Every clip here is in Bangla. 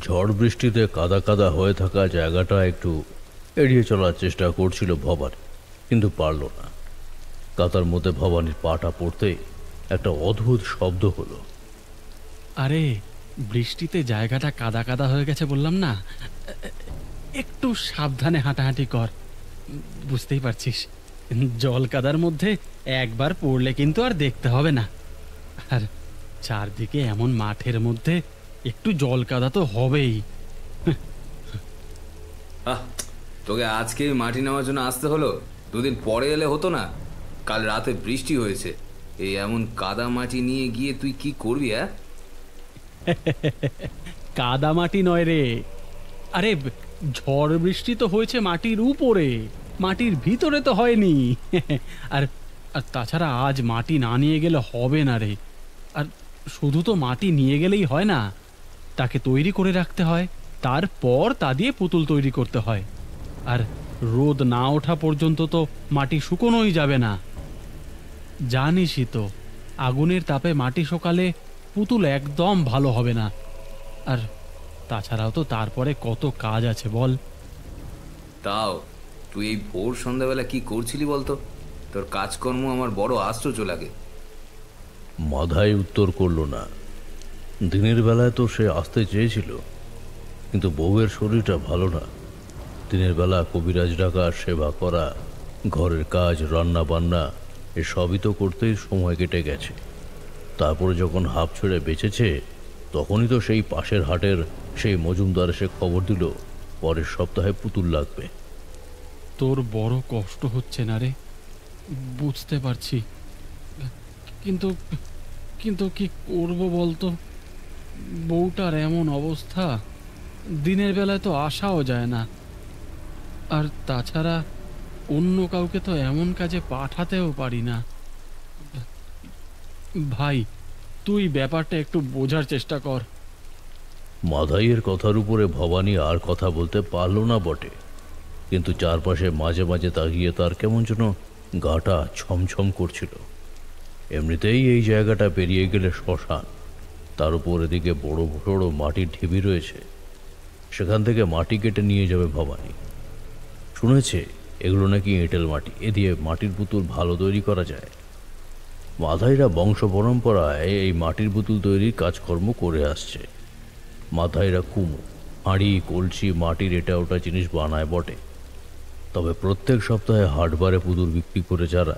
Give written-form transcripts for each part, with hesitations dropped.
ঝড় বৃষ্টিতে কাদা কাদা হয়ে থাকা জায়গাটা একটু এড়িয়ে চলার চেষ্টা করছিল ভবানী, কিন্তু পারল না। কাদার মধ্যে ভবানীর পাটা পড়তেই একটা অদ্ভুত শব্দ হলো। আরে, বৃষ্টিতে জায়গাটা কাদা কাদা হয়ে গেছে বললাম না। একটু সাবধানে হাঁটাহাঁটি কর। বুঝতেই পারছিস, জল কাদার মধ্যে একবার পড়লে কিন্তু আর দেখতে হবে না। আর চারদিকে এমন মাঠের মধ্যে একটু জল কাদা তো হবেই। আহ, তোকে আজকে মাটি নেওয়ার জন্য আসতে হলো? দুদিন পরে এলে হতো না? কাল রাতে বৃষ্টি হয়েছে, এই এমন কাদা মাটি নিয়ে গিয়ে তুই কি করবি? হ্যাঁ, কাদা মাটি নয় রে। আরে, ঝড় বৃষ্টি তো হয়েছে মাটির উপরে, মাটির ভিতরে তো হয়নি। আর আর তাছাড়া আজ মাটি না নিয়ে গেলে হবে না রে। আর শুধু তো মাটি নিয়ে গেলেই হয় না, তাকে তৈরি করে রাখতে হয়, তারপর তা দিয়ে পুতুল তৈরি করতে হয়। আর রোদ না ওঠা পর্যন্ত তো মাটি শুকোনোই যাবে না। জানিসই তো, আগুনের তাপে মাটি শুকালে পুতুল একদম ভালো হবে না। আর তাছাড়াও তো তারপরে কত কাজ আছে বল। তাও তুই এই ভোর সন্ধ্যাবেলা কি করছিলি বলতো? তোর কাজকর্ম আমার বড় আশ্চর্য লাগে। মাধাই উত্তর করল না। দিনের বেলায় তো সে আসতে চেয়েছিল, কিন্তু বউয়ের শরীরটা ভালো না। দিনের বেলা কবিরাজ ডাকা, সেবা করা, ঘরের কাজ, রান্না বান্না এসবই তো করতেই সময় কেটে গেছে। তারপরে যখন হাঁপ ছেড়ে বেঁচেছে, তখনই তো সেই পাশের হাটের সেই মজুমদার এসে খবর দিল পরের সপ্তাহে পুতুল লাগবে। তোর বড় কষ্ট হচ্ছে না রে, বুঝতে পারছি। কিন্তু কিন্তু কি করব বলতো? বউটার এমন অবস্থা, দিনের বেলায় তো আসাও যায় না। আর তাছাড়া অন্য কাউকে তো এমন কাজে পাঠাতেও পারি না। ভাই, তুই ব্যাপারটা একটু বোঝার চেষ্টা কর। মাধাইয়ের কথার উপরে ভবানী আর কথা বলতে পারল না বটে, কিন্তু চারপাশে মাঝে মাঝে তাকিয়ে তার কেমন যেন গাটা ছমছম করছিল। এমনিতেই এই জায়গাটা পেরিয়ে গেলে শ্মশান, তার উপর এদিকে বড় বড় মাটির ঢিবি রয়েছে। সেখান থেকে মাটি কেটে নিয়ে যাবে ভবানী। শুনেছে এগুলো নাকি এঁটেল মাটি, এ দিয়ে মাটির পুতুল ভালো তৈরি করা যায়। মাধাইরা বংশ পরম্পরায় এই মাটির পুতুল তৈরির কাজকর্ম করে আসছে। মাধাইরা কুমো, হাঁড়ি, কলসি, মাটির এটা ওটা জিনিস বানায় বটে, তবে প্রত্যেক সপ্তাহে হাটবারে পুতুল বিক্রি করে যারা,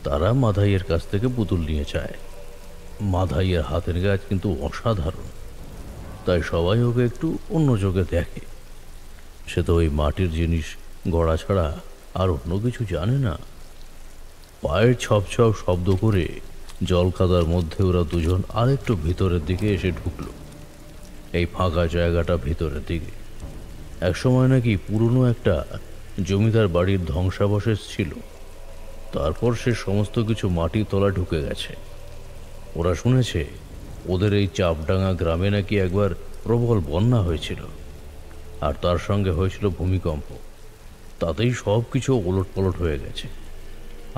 তারা মাধাইয়ের কাছ থেকে পুতুল নিয়ে যায়। মাধাইয়ের হাতের কাজ কিন্তু অসাধারণ, তাই সবাই ওকে একটু অন্য চোখে দেখে। সে তো ওই মাটির জিনিস গড়া ছাড়া আর অন্য কিছু জানে না। পায়ের ছপ ছপ শব্দ করে জল কাদার মধ্যে ওরা দুজন আরেকটু ভিতরের দিকে এসে ঢুকলো। এই ফাঁকা জায়গাটা ভিতরের দিকে একসময় নাকি পুরনো একটা জমিদার বাড়ির ধ্বংসাবশেষ ছিল। তারপর সে সমস্ত কিছু মাটির তলা ঢুকে গেছে। ওরা শুনেছে ওদের এই চাপডাঙ্গা গ্রামে নাকি একবার প্রবল বন্যা হয়েছিল, আর তার সঙ্গে হয়েছিল ভূমিকম্প। তাতেই সব কিছু ওলটপালট হয়ে গেছে,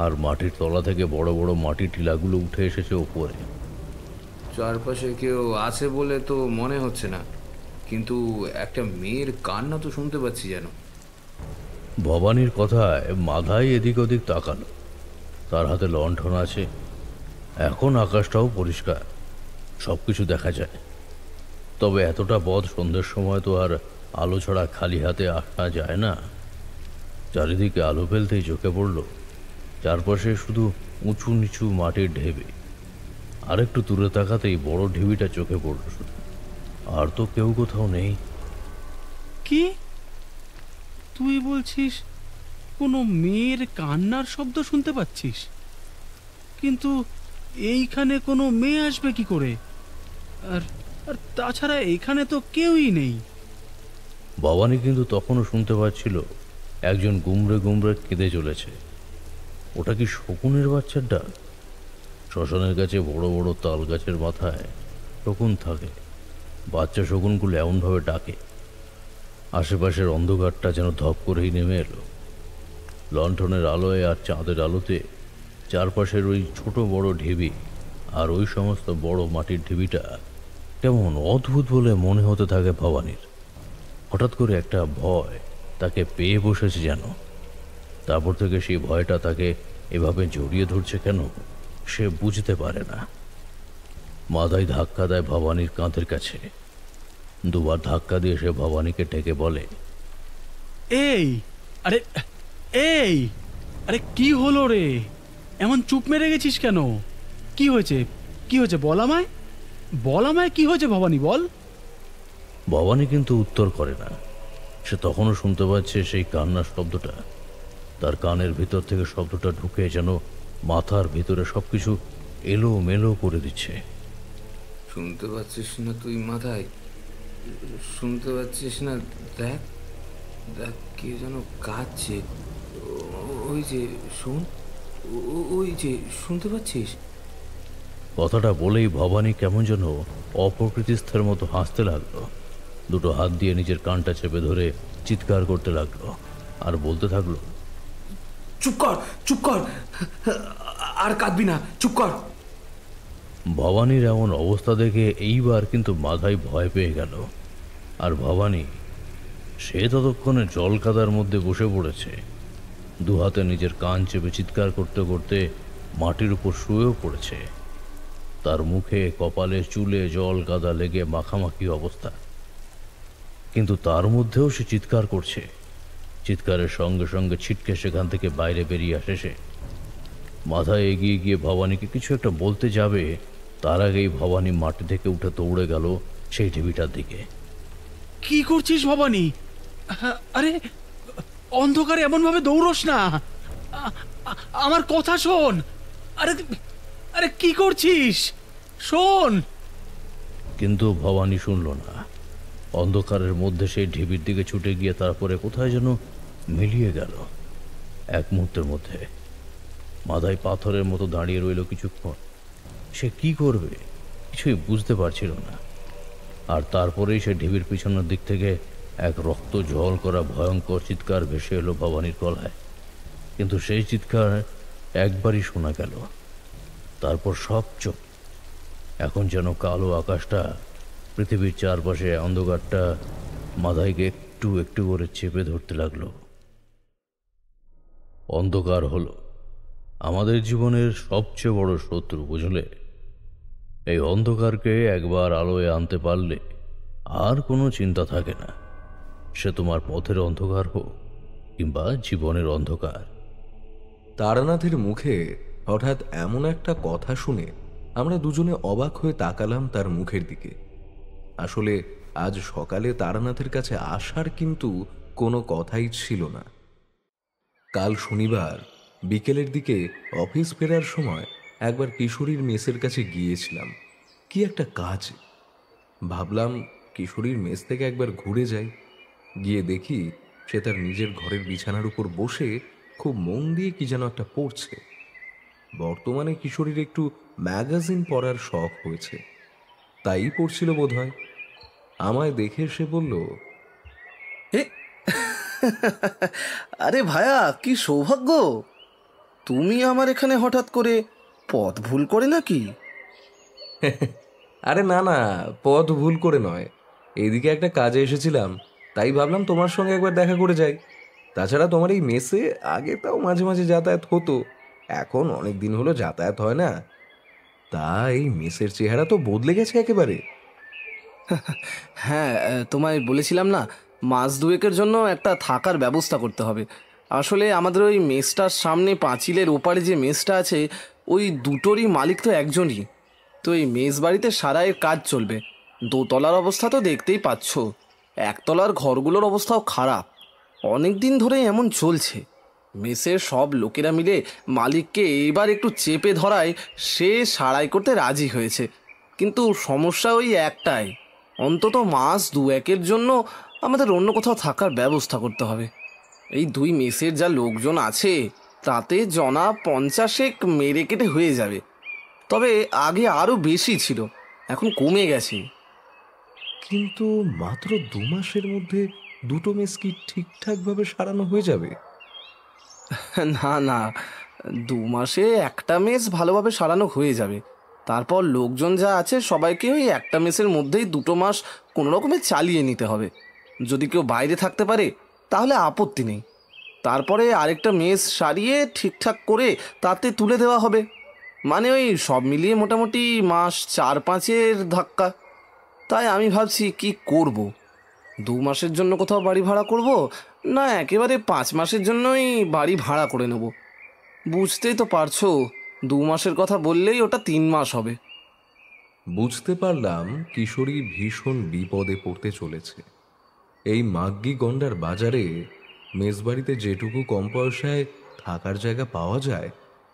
আর মাটির তলা থেকে বড় বড় মাটির টিলাগুলো উঠে এসেছে ওপরে। চারপাশে কেউ আছে বলে তো মনে হচ্ছে না, কিন্তু একটা মেয়ের কান্না তো শুনতে পাচ্ছি যেন। ভবানীর কথায় মাথায় এদিক ওদিক তাকালো। তার হাতে লণ্ঠন আছে। এখন আকাশটাও পরিষ্কার, সব কিছু দেখা যায়। তবে এতটা পথ সন্ধ্যের সময় তো আর আলো ছাড়া খালি হাতে আসা যায় না। চারিদিকে আলো ফেলতেই চোখে পড়ল চারপাশে শুধু উঁচু নিচু মাটির ঢেবে। আর একটু দূরে তাকাতেই বড় ঢিবিটা চোখে পড়ল শুধু, আর তো কেউ কোথাও নেই। কি তুই বলছিস? কোনো মেয়ের কান্নার শব্দ শুনতে পাচ্ছিস? কিন্তু এইখানে কোনো মেয়ে আসবে কি করে? আর আর তাছাড়া এখানে তো কেউই নেই। ভবানী কিন্তু তখনও শুনতে পাচ্ছিল একজন গুমড়ে গুমড়ে কেঁদে চলেছে। ওটা কি শকুনের বাচ্চার ডাক? শ্মশানের কাছে বড় বড় তাল গাছের মাথায় শকুন থাকে। বাচ্চা শকুনগুলো এমনভাবে ডাকে, আশেপাশের অন্ধকারটা যেন ধপ করেই নেমে এলো। লণ্ঠনের আলোয় আর চাঁদের আলোতে চারপাশের ওই ছোট বড় ঢিবি আর ওই সমস্ত বড় মাটির ঢিবিটা কেমন অদ্ভুত বলে মনে হতে থাকে ভবানীর। হঠাৎ করে একটা ভয় তাকে পেয়ে বসেছে যেন। তারপর থেকে সেই ভয়টা তাকে এভাবে জড়িয়ে ধরছে কেন সে বুঝতে পারে না। মাথায় ধাক্কা দেয় ভবানীর কাঁধের কাছে। দুবার ধাক্কা দিয়ে সে ভবানীকে ডেকে বলে, এই, আরে এই, আরে কি হলো রে? এমন চুপ মেরে গেছিস কেন? কি হয়েছে? কি হয়েছে বল আমায়, বল আমায় কি হয়েছে ভবানী, বল। ভবানী কিন্তু উত্তর করে না। সে তখনও শুনতে পাচ্ছে সেই কান্নার শব্দটা। তার কানের ভিতর থেকে শব্দটা ঢুকে যেন মাথার ভিতরে সবকিছু এলো মেলো করে দিচ্ছে। শুনতে পাচ্ছিস না তুই মাথায়? শুনতে পাচ্ছিস না? দেখ দেখ, কে যেন কাঁদছে। ওই যে শোন, ওই যে, শুনতে পাচ্ছিস? কথাটা বলেই ভবানী কেমন যেন অপ্রকৃতিস্থের মতো হাসতে লাগলো। দুটো হাত দিয়ে নিজের কানটা চেপে ধরে চিৎকার করতে লাগলো আর বলতে থাকলো, চুপ কর, চুপ কর, আর কাঁদবি না, চুপ কর। ভবানীর এমন অবস্থা দেখে এইবার কিন্তু মাথায় ভয় পেয়ে গেল। আর ভবানী, সে ততক্ষণে জল কাদার মধ্যে বসে পড়েছে। দু হাতে নিজের কান চেপে চিৎকার করতে করতে মাটির উপর শুয়েও পড়েছে। তার মুখে, কপালে, চুলে জল কাদা লেগে মাখামাখি অবস্থা। কিন্তু তার মধ্যেও সে চিৎকার করছে। চিৎকারের সঙ্গে সঙ্গে ছিটকে সেখান থেকে বাইরে বেরিয়ে আসে সে। মাথায় এগিয়ে গিয়ে ভবানীকে কিছু একটা বলতে যাবে, তার আগেই ভবানী মাটি থেকে উঠে দৌড়ে গেল সেই ঢিবিটার দিকে। কি করছিস ভবানী? আরে অন্ধকারে এমন ভাবে দৌড়স না। আমার কথা শোন। আরে আরে কি করছিস? শোন। কিন্তু ভবানী শুনল না। অন্ধকারের মধ্যে সেই ঢিবির দিকে ছুটে গিয়ে তারপরে কোথায় যেন মিলিয়ে গেল। এক মুহূর্তের মধ্যে মাথায় পাথরের মতো দাঁড়িয়ে রইল কিছুক্ষণ। সে কি করবে কিছুই বুঝতে পারছিল না। আর তারপরেই সে ঢিবির পিছনের দিক থেকে এক রক্ত জল করা ভয়ঙ্কর চিৎকার ভেসে এলো ভবানীর গলায়। কিন্তু সেই চিৎকার একবারই শোনা গেল, তারপর সব চুপ। এখন যেন কালো আকাশটা, পৃথিবীর চারপাশে অন্ধকারটা মাথায়কে একটু একটু করে চেপে ধরতে লাগলো। অন্ধকার হলো আমাদের জীবনের সবচেয়ে বড় শত্রু, বুঝলে? এই অন্ধকারকে একবার আলোয় আনতে পারলে আর কোনো চিন্তা থাকে না। সে তোমার পথের অন্ধকার হোক কিংবা জীবনের অন্ধকার। তারানাথের মুখে হঠাৎ এমন একটা কথা শুনে আমরা দুজনে অবাক হয়ে তাকালাম তার মুখের দিকে। আসলে আজ সকালে তারানাথের কাছে আসার কিন্তু কোনো কথাই ছিল না। কাল শনিবার বিকেলের দিকে অফিস ফেরার সময় একবার কিশোরীর মেসের কাছে গিয়েছিলাম কি একটা কাজ। ভাবলাম কিশোরীর মেস থেকে একবার ঘুরে যাই। গিয়ে দেখি সে তার নিজের ঘরের বিছানার উপর বসে খুব মন দিয়ে কি যেন একটা পড়ছে। বর্তমানে কিশোরীর একটু ম্যাগাজিন পড়ার শখ হয়েছে, তাই পড়ছিল বোধহয়। আমায় দেখে সে বলল, এ আরে ভায়া, কি সৌভাগ্য! তুমি আমার এখানে হঠাৎ করে, পথ ভুল করে নাকি? আরে না না, পথ ভুল করে নয়, এইদিকে একটা কাজে এসেছিলাম, তাই ভাবলাম তোমার সঙ্গে একবার দেখা করে যাই। তাছাড়া তোমার এই মেসে আগে তাও মাঝে মাঝে যাতায়াত হতো, এখন অনেক দিন হলো যাতায়াত হয় না। তা এই মেসের চেহারা তো বদলে গেছে একেবারে। হ্যাঁ, তোমায় বলেছিলাম না, মাস দুয়েকের জন্য একটা থাকার ব্যবস্থা করতে হবে। আসলে আমাদের ওই মেসটার সামনে পাঁচিলের ওপারে যে মেসটা আছে, ওই দুটোরই মালিক তো একজনই। তো এই মেস বাড়িতে সারাইয়ের কাজ চলবে। দোতলার অবস্থা তো দেখতেই পাচ্ছ, একতলার ঘরগুলোর অবস্থাও খারাপ। অনেক দিন ধরে এমন চলছে। মেসের সব লোকেরা মিলে মালিককে এবার একটু চেপে ধরায় সে সারাই করতে রাজি হয়েছে। কিন্তু সমস্যা ওই একটাই, অন্তত মাস দুয়েকের জন্য আমাদের অন্য কোথাও থাকার ব্যবস্থা করতে হবে। এই দুই মেসের যা লোকজন আছে তাতে জনা 50 মেরে কেটে হয়ে যাবে। তবে আগে আরও বেশি ছিল, এখন কমে গেছে। কিন্তু মাত্র 2 মাসের মধ্যে দুটো মেস কি ঠিকঠাকভাবে সারানো হয়ে যাবে? না না, 2 মাসে একটা মেস ভালোভাবে সারানো হয়ে যাবে। তারপর লোকজন যা আছে সবাইকে ওই একটা মেসের মধ্যেই 2 মাস কোনো রকমে চালিয়ে নিতে হবে। যদি কেউ বাইরে থাকতে পারে তাহলে আপত্তি নেই, তারপরে আরেকটা মেস সারিয়ে ঠিকঠাক করে তাতে তুলে দেওয়া হবে। মানে ওই সব মিলিয়ে মোটামুটি মাস 4-5-এর ধাক্কা। তাই আমি ভাবছি কি করব, 2 মাসের জন্য কোথাও বাড়ি ভাড়া করব, না একেবারে 5 মাসের জন্যই বাড়ি ভাড়া করে নেব। বুঝতেই তো পারছো, 2 মাসের কথা বললেই ওটা 3 মাস হবে। বুঝতে পারলাম কিশোরী ভীষণ বিপদে পড়তে চলেছে। এই মাগ্গি গন্ডার বাজারে মেসবাড়িতে যেটুকু কম পয়সায় থাকার জায়গা পাওয়া যায়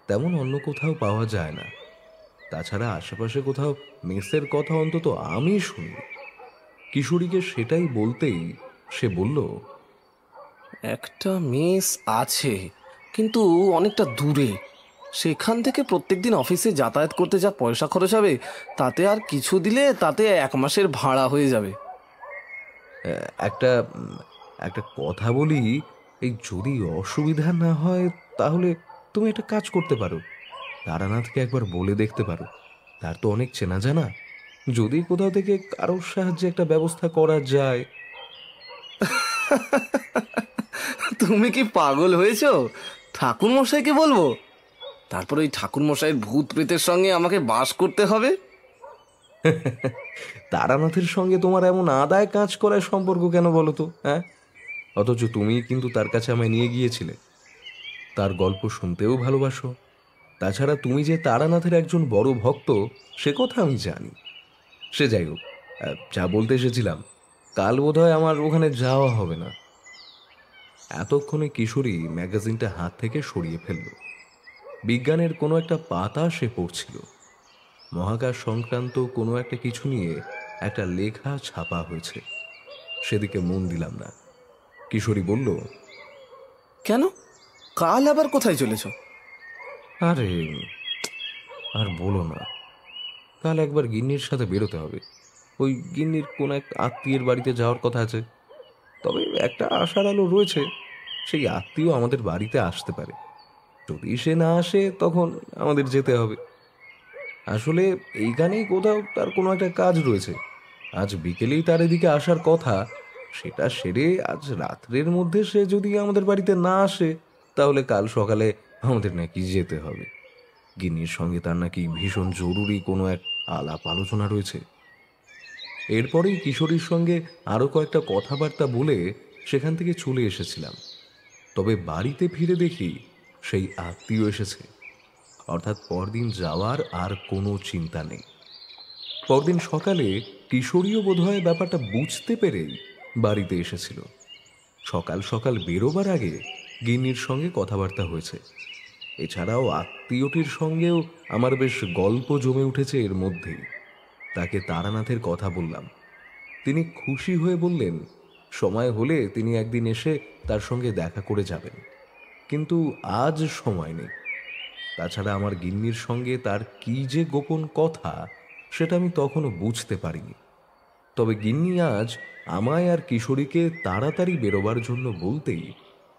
তেমন অন্য কোথাও পাওয়া যায় না। তাছাড়া আশেপাশে কোথাও মেসের কথা অন্তত আমি শুনি। কিশোরীকে সেটাই বলতেই সে বলল, একটা মেস আছে, কিন্তু অনেকটা দূরে। সেখান থেকে প্রত্যেকদিন অফিসে যাতায়াত করতে যা পয়সা খরচ হবে, তাতে আর কিছু দিলে তাতে 1 মাসের ভাড়া হয়ে যাবে। একটা একটা কথা বলি, এই যদি অসুবিধা না হয় তাহলে তুমি একটা কাজ করতে পারো, তারানাথকে একবার বলে দেখতে পারো। তার তো অনেক চেনা জানা, যদি কোথাও থেকে কারোর সাহায্যে একটা ব্যবস্থা করা যায়। তুমি কি পাগল হয়েছো? ঠাকুর মশাইকে বলবো? তারপর ওই ঠাকুর মশাইয়ের ভূত প্রেতের সঙ্গে আমাকে বাস করতে হবে। তারানাথের সঙ্গে তোমার এমন আদায় কাজ করার সম্পর্ক কেন বলো তো? হ্যাঁ, অথচ তুমি কিন্তু তার কাছে আমায় নিয়ে গিয়েছিলে। তার গল্প শুনতেও ভালোবাসো। তাছাড়া তুমি যে তারানাথের একজন বড় ভক্ত সে কথা আমি জানি। সে যাই হোক, যা বলতে এসেছিলাম, কাল বোধহয় আমার ওখানে যাওয়া হবে না। এতক্ষণে কিশোরী ম্যাগাজিনটা হাত থেকে সরিয়ে ফেলল। বিজ্ঞানের কোনো একটা পাতা সে পড়ছিল। মহাকাশ সংক্রান্ত কোনো একটা কিছু নিয়ে একটা লেখা ছাপা হয়েছে। সেদিকে মন দিলাম না। কিশোরী বলল, কেন, কাল আবার কোথায় চলেছ? আরে আর বলো না, কাল একবার গিন্নির সাথে বেরোতে হবে। ওই গিন্নির কোন এক আত্মীয়ের বাড়িতে যাওয়ার কথা আছে। তবে একটা আশার আলো রয়েছে, সেই আত্মীয় আমাদের বাড়িতে আসতে পারে। যদি সে না আসে তখন আমাদের যেতে হবে। আসলে এইখানেই কোথাও তার কোনো একটা কাজ রয়েছে। আজ বিকেলেই তার এদিকে আসার কথা। সেটা সেরে আজ রাত্রের মধ্যে সে যদি আমাদের বাড়িতে না আসে তাহলে কাল সকালে আমাদের নাকি যেতে হবে। গিন্নির সঙ্গে তার নাকি ভীষণ জরুরি কোনো এক আলাপ আলোচনা রয়েছে। এরপরেই কিশোরীর সঙ্গে আরও কয়েকটা কথাবার্তা বলে সেখান থেকে চলে এসেছিলাম। তবে বাড়িতে ফিরে দেখি সেই আত্মীয় এসেছে। অর্থাৎ পরদিন যাওয়ার আর কোনো চিন্তা নেই। পরদিন সকালে কিশোরীও বোধহয় ব্যাপারটা বুঝতে পেরেই বাড়িতে এসেছিল। সকাল সকাল বেরোবার আগে গিন্নির সঙ্গে কথাবার্তা হয়েছে। এছাড়াও আত্মীয়টির সঙ্গেও আমার বেশ গল্প জমে উঠেছে এর মধ্যেই। তাকে তারানাথের কথা বললাম। তিনি খুশি হয়ে বললেন সময় হলে তিনি একদিন এসে তার সঙ্গে দেখা করে যাবেন, কিন্তু আজ সময় নেই। তাছাড়া আমার গিন্নির সঙ্গে তার কি যে গোপন কথা সেটা আমি তখনও বুঝতে পারিনি। তবে গিন্নি আজ আমায় আর কিশোরীকে তাড়াতাড়ি বেরোবার জন্য বলতেই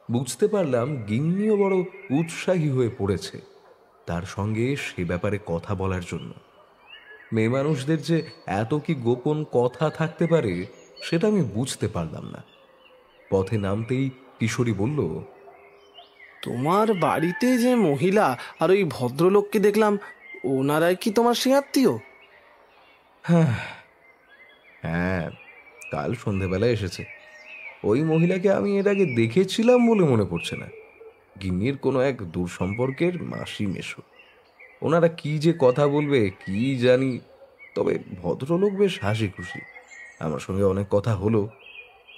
বুঝতে পারলাম গিন্নিও বড় উৎসাহী হয়ে পড়েছে তার সঙ্গে সে ব্যাপারে কথা বলার জন্য। মেয়ে মানুষদের যে এত কি গোপন কথা থাকতে পারে সেটা আমি বুঝতে পারলাম না। পথে নামতেই কিশোরী বলল, তোমার বাড়িতে যে মহিলা আর ওই ভদ্রলোককে দেখলাম, ওনারাই কি তোমার সে আত্মীয়? হ্যাঁ, কাল সন্ধেবেলায় এসেছে। ওই মহিলাকে আমি এর আগে দেখেছিলাম বলে মনে পড়ছে না। গিন্নির কোনো এক দূর সম্পর্কের মাসি মেশো। ওনারা কি যে কথা বলবে কি জানি। তবে ভদ্রলোক বেশ হাসি খুশি। আমার সঙ্গে অনেক কথা হলো।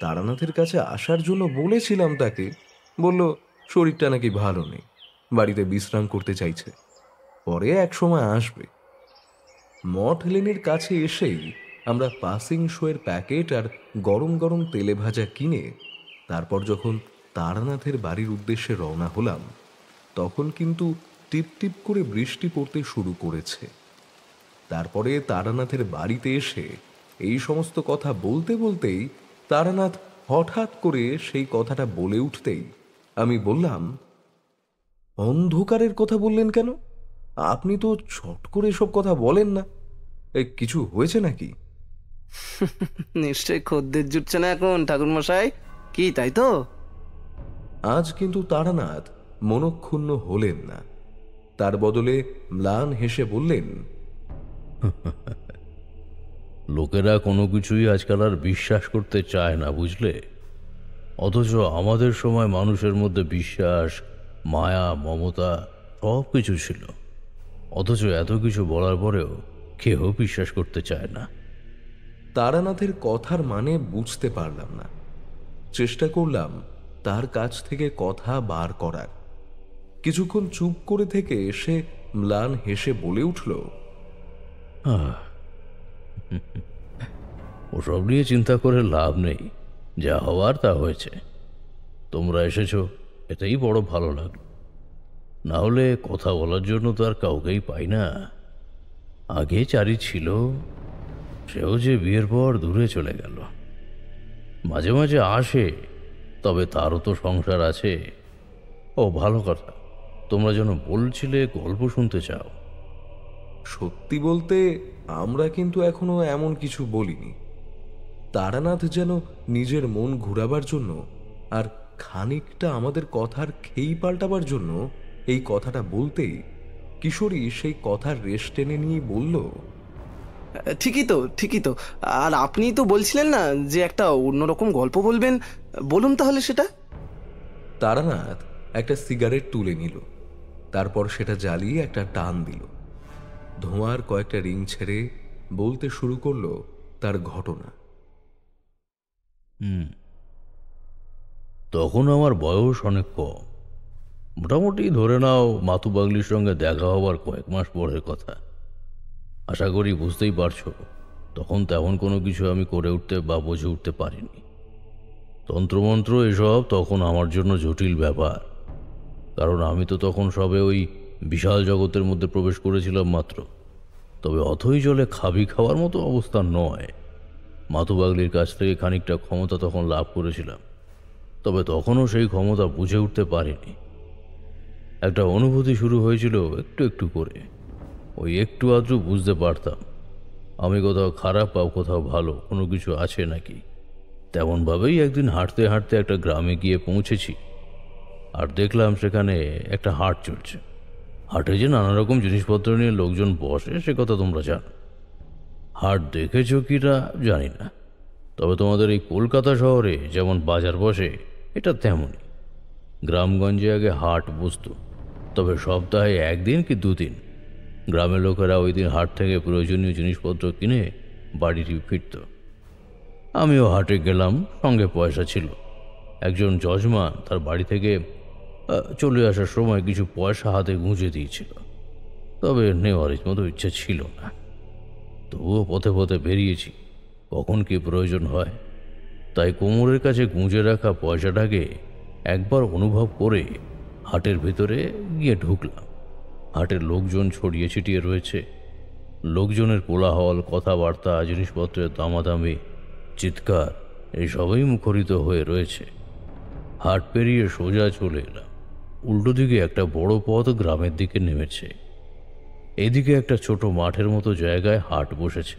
তারানাথের কাছে আসার জন্য বলেছিলাম তাকে, বলল শরীরটা নাকি ভালো নেই, বাড়িতে বিশ্রাম করতে চাইছে, পরে এক সময় আসবে। মঠ লেনের কাছে এসেই আমরা পাসিং শোয়ের প্যাকেট আর গরম গরম তেলে ভাজা কিনে তারপর যখন তারানাথের বাড়ির উদ্দেশ্যে রওনা হলাম তখন কিন্তু টিপ টিপ করে বৃষ্টি পড়তে শুরু করেছে। তারপরে তারানাথের বাড়িতে এসে এই সমস্ত কথা বলতে বলতেই তারানাথ হঠাৎ করে সেই কথাটা বলে উঠতেই আমি বললাম, অন্ধকারের কথা বললেন কেন? আপনি তো ছট করে এসব কথা বলেন না। কিছু হয়েছে নাকি? নিশ্চয়ই খদ্দের জুটছে না এখন ঠাকুরমশাই, কি তাই তো? আজ কিন্তু তারানাথ মনক্ষুণ্ণ হলেন না। তার বদলে ম্লান হেসে বললেন, লোকেরা কোনো কিছুই আজকাল আর বিশ্বাস করতে চায় না, বুঝলে? অথচ আমাদের সময় মানুষের মধ্যে বিশ্বাস, মায়া, মমতা সব কিছু ছিল। অথচ এত কিছু বলার পরেও কেউ বিশ্বাস করতে চায় না। তারানাথের কথার মানে বুঝতে পারলাম না। চেষ্টা করলাম তার কাছ থেকে কথা বার করার। কিছুক্ষণ চুপ করে থেকে সে ম্লান হেসে বলে উঠল, ওসব নিয়ে চিন্তা করে লাভ নেই, যা হওয়ার তা হয়েছে। তোমরা এসেছো, এটাই বড় ভালো লাগলো। না হলে কথা বলার জন্য তো আর কাউকেই পাই না। আগে চারি ছিল, সেও যে বিয়ের পর দূরে চলে গেল। মাঝে মাঝে আসে, তবে তারও তো সংসার আছে। ও ভালো কথা, তোমরা যেন বলছিলে গল্প শুনতে চাও। সত্যি বলতে আমরা কিন্তু এখনো এমন কিছু বলিনি। তারানাথ যেন নিজের মন ঘুরাবার জন্য আর খানিকটা আমাদের কথার খেই পাল্টাবার জন্য এই কথাটা বলতেই কিশোরী সেই কথার রেশ টেনে নিয়ে বলল, ঠিকই তো, ঠিকই তো। আর আপনি তো বলছিলেন না যে একটা অন্যরকম গল্প বলবেন, বলুন তাহলে সেটা। তারানাথ একটা সিগারেট তুলে নিল, তারপর সেটা জ্বালিয়ে একটা টান দিল। ধোঁয়ার কয়েকটা রিং ছেড়ে বলতে শুরু করলো তার ঘটনা। তখন আমার বয়স অনেক কম, মোটামুটি ধরে নাও মাতু বাগলির সঙ্গে দেখা হবার কয়েক মাস পরের কথা। আশা করি বুঝতেই পারছো, তখন তেমন কোনো কিছু আমি করে উঠতে বা বুঝে উঠতে পারিনি। তন্ত্রমন্ত্র এসব তখন আমার জন্য জটিল ব্যাপার, কারণ আমি তো তখন সবে ওই বিশাল জগতের মধ্যে প্রবেশ করেছিলাম মাত্র। তবে অথই জলে খাবি খাওয়ার মতো অবস্থা নয়। মাতু বাগলির কাছ থেকে খানিকটা ক্ষমতা তখন লাভ করেছিলাম, তবে তখনও সেই ক্ষমতা বুঝে উঠতে পারিনি। একটা অনুভূতি শুরু হয়েছিল একটু একটু করে। ওই একটু আধটু বুঝতে পারতাম আমি কোথাও খারাপ বা কোথাও ভালো কোনো কিছু আছে নাকি। তেমনভাবেই একদিন হাঁটতে হাঁটতে একটা গ্রামে গিয়ে পৌঁছেছি, আর দেখলাম সেখানে একটা হাট চলছে। হাটে যে নানা রকম জিনিসপত্র নিয়ে লোকজন বসে সে কথা তোমরা জানো। হাট দেখেছো কিনা জানি না, তবে তোমাদের এই কলকাতা শহরে যেমন বাজার বসে, এটা তেমনই। গ্রামগঞ্জে আগে হাট বসতো, তবে সপ্তাহে একদিন কি দুদিন। গ্রামের লোকেরা ওই দিন হাট থেকে প্রয়োজনীয় জিনিসপত্র কিনে বাড়ি ফিরত। আমিও হাটে গেলাম, সঙ্গে পয়সা ছিল। একজন যজমান তার বাড়ি থেকে চলে আসার সময় কিছু পয়সা হাতে গুঁজে দিয়েছিল, তবে নেওয়ার মতো ইচ্ছে ছিল না। তবুও পথে পথে বেরিয়েছি, কখন কি প্রয়োজন হয়। তাই কোমরের কাছে গুঁজে রাখা পয়সাটাকে একবার অনুভব করে হাটের ভিতরে গিয়ে ঢুকলাম। হাটের লোকজন ছড়িয়ে ছিটিয়ে রয়েছে। লোকজনের কোলাহল, কথাবার্তা, জিনিসপত্রের দামাদামি, চিৎকার, এইসবই মুখরিত হয়ে রয়েছে। হাট পেরিয়ে সোজা চলে এলাম। উল্টো দিকে একটা বড় পথ গ্রামের দিকে নেমেছে। এদিকে একটা ছোট মাঠের মতো জায়গায় হাট বসেছে।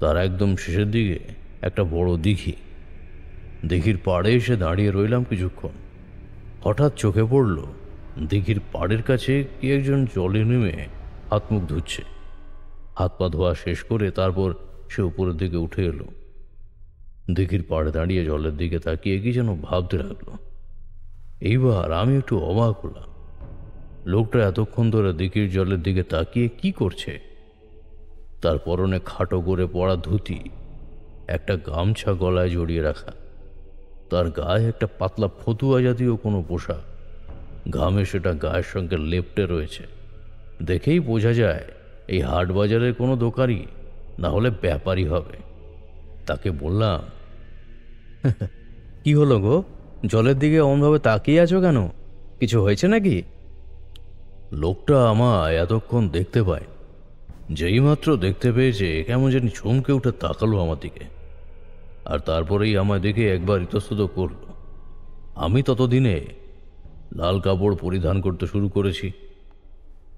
তার একদম শেষের দিকে একটা বড় দিঘি। দিঘির পাড়ে এসে দাঁড়িয়ে রইলাম কিছুক্ষণ। হঠাৎ চোখে পড়ল দিঘির পাড়ের কাছে কি একজন জলে নেমে হাত মুখ ধুচ্ছে। হাত পা ধোয়া শেষ করে তারপর সে উপরের দিকে উঠে এলো। দিঘির পাড়ে দাঁড়িয়ে জলের দিকে তাকিয়ে কি যেন ভাবতে লাগলো। এইবার আমি একটু অবাক হলাম, লোকটা এতক্ষণ ধরে দিঘির জলের দিকে তাকিয়ে কি করছে। তার পরনে খাটো করে পড়া ধুতি, একটা গামছা গলায় জড়িয়ে রাখা, তার গায়ে একটা পাতলা ফতুয়া জাতীয় কোনো পোশাক। ঘামে সেটা গায়ের সঙ্গে লেপ্টে রয়েছে। দেখেই বোঝা যায় এই হাট বাজারের কোনো দোকানি না হলে ব্যাপারী হবে। তাকে বললাম, কি হলো গো, জলের দিকে অমনভাবে তাকিয়ে আছো কেন? কিছু হয়েছে নাকি? লোকটা আমায় এতক্ষণ দেখতে পায়, যেই মাত্র দেখতে পেয়েছে কেমন জানি চমকে উঠে তাকালো আমার দিকে, আর তারপরেই আমায় দেখে একবার ইতস্তত করল। আমি ততদিনে লাল কাপড় পরিধান করতে শুরু করেছি।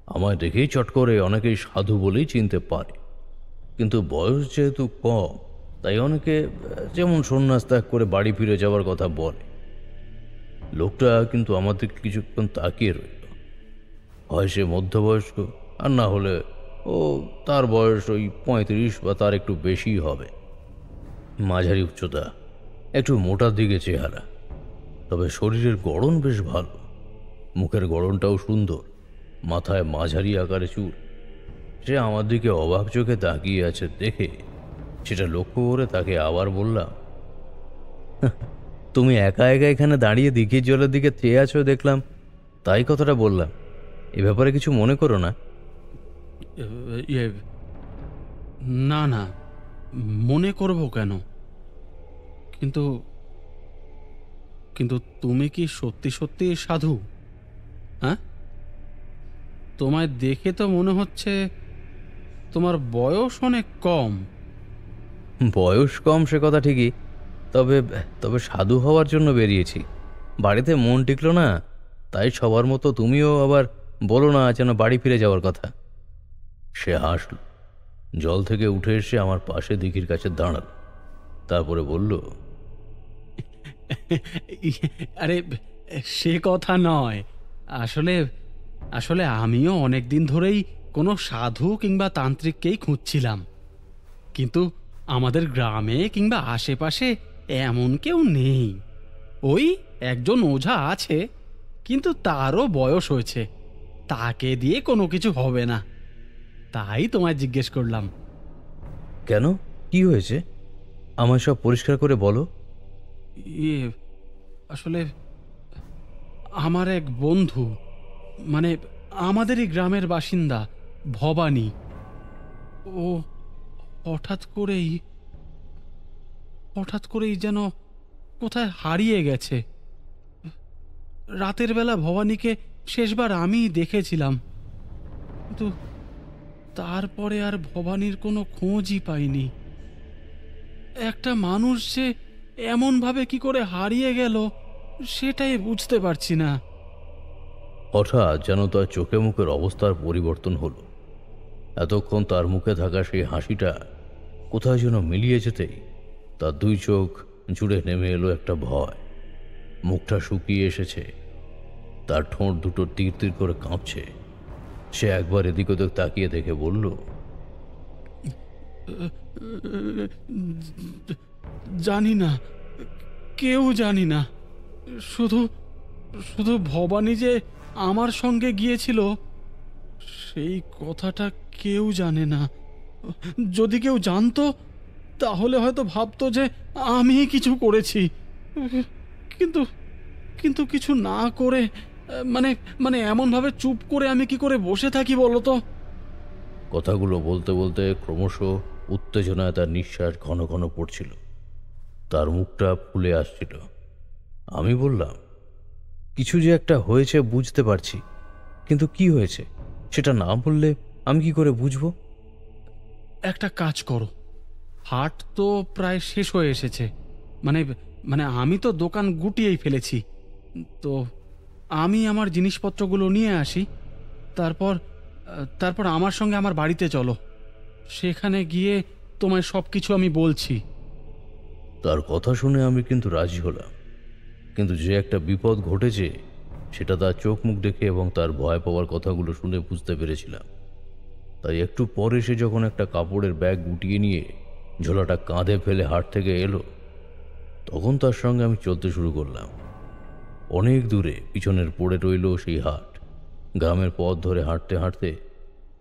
আমায় দেখেই চট করে অনেকেই সাধু বলেই চিনতে পারে, কিন্তু বয়স যেহেতু কম তাই অনেকে যেমন সন্ন্যাস ত্যাগ করে বাড়ি ফিরে যাওয়ার কথা বলে। লোকটা কিন্তু আমাদের কিছুক্ষণ তাকিয়ে রইল। হয় সে মধ্যবয়স্ক, আর না হলে ও তার বয়স ওই 35 বা তার একটু বেশি হবে। মাঝারি উচ্চতা, একটু মোটার দিকে চেহারা, তবে শরীরের গড়ন বেশ ভালো। মুখের গড়নটাও সুন্দর, মাথায় মাঝারি আকারে চুল। সে আমার দিকে অবাক চোখে তাকিয়ে আছে দেখে সেটা লক্ষ্য করে তাকে আবার বললাম, তুমি একা একা এখানে দাঁড়িয়ে দিঘির জলের দিকে চেয়ে আছো দেখলাম, তাই কথাটা বললাম। এ ব্যাপারে কিছু মনে করো না। ইয়ে, না না, মনে করব কেন? কিন্তু কিন্তু তুমি কি সত্যি সত্যি সাধু? হ্যাঁ, তোমায় দেখে তো মনে হচ্ছে তোমার বয়স অনেক কম। বয়স কম সে কথা ঠিকই, তবে তবে সাধু হওয়ার জন্য বেরিয়েছি। বাড়িতে মন টিকলো না, তাই সবার মতো তুমিও আবার বলো না যেন বাড়ি ফিরে যাওয়ার কথা। সে হাসল, জল থেকে উঠে এসে আমার পাশে দিঘির কাছে দাঁড়াল, তারপরে বলল, আরে সে কথা নয়, আসলে আসলে আমিও অনেক দিন ধরেই কোনো সাধু কিংবা তান্ত্রিককেই খুঁজছিলাম, কিন্তু আমাদের গ্রামে কিংবা আশেপাশে এমন কেউ নেই। ওই একজন ওঝা আছে, কিন্তু তারও বয়স হয়েছে, তাকে দিয়ে কোনো কিছু হবে না। তাই তোমায় জিজ্ঞেস করলাম। কেন, কি হয়েছে? আমায় সব পরিষ্কার করে বলো। ইয়ে, আসলে আমার এক বন্ধু, মানে আমাদেরই গ্রামের বাসিন্দা ভবানী, ও হঠাৎ করেই যেন কোথায় হারিয়ে গেছে। রাতের বেলা ভবানীকে শেষবার আমিই দেখেছিলাম, কিন্তু তারপরে আর ভবানীর কোনো খোঁজই পাইনি। একটা মানুষ যে এমনভাবে কি করে হারিয়ে গেল সেটাই বুঝতে পারছি না। হঠাৎ যেন তার চোখে মুখের অবস্থার পরিবর্তন হলো। এতক্ষণ তার মুখে থাকা সেই হাসিটা কোথায় যেন মিলিয়ে যেতেই তার দুই চোখ জুড়ে নেমে এলো একটা ভয়। মুখটা শুকিয়ে এসেছে, তার ঠোঁট দুটো তীর তীর করে কাঁপছে। সে একবার এদিক ওদিক তাকিয়ে দেখে বলল, জানি না, কেউ জানি না, শুধু শুধু ভবানী যে আমার সঙ্গে গিয়েছিল সেই কথাটা কেউ জানে না। যদি কেউ জানতো তাহলে হয়তো ভাবতো যে আমি কিছু করেছি, কিন্তু কিন্তু কিছু না করে, মানে মানে এমনভাবে চুপ করে আমি কি করে বসে থাকি বলো তো? কথাগুলো বলতে বলতে ক্রমশ উত্তেজনায় তার নিঃশ্বাস ঘন ঘন পড়ছিল, তার মুখটা ফুলে আসছিল। আমি বললাম, কিছু যে একটা হয়েছে বুঝতে পারছি, কিন্তু কি হয়েছে সেটা না বললে আমি কি করে বুঝবো? একটা কাজ করো, হাট তো প্রায় শেষ হয়ে এসেছে, মানে মানে আমি তো দোকান গুটিয়েই ফেলেছি, তো আমি আমার জিনিসপত্রগুলো নিয়ে আসি, তারপর তারপর আমার সঙ্গে আমার বাড়িতে চলো, সেখানে গিয়ে তোমায় সব কিছু আমি বলছি। তার কথা শুনে আমি কিন্তু রাজি হলাম, কিন্তু যে একটা বিপদ ঘটেছে সেটা তার চোখ মুখ দেখে এবং তার ভয় পাওয়ার কথাগুলো শুনে বুঝতে পেরেছিলাম। তাই একটু পরে সে যখন একটা কাপড়ের ব্যাগ গুটিয়ে নিয়ে ঝোলাটা কাঁধে ফেলে হাট থেকে এলো, তখন তার সঙ্গে আমি চলতে শুরু করলাম। অনেক দূরে পিছনের পড়ে রইল সেই হাট। গ্রামের পথ ধরে হাঁটতে হাঁটতে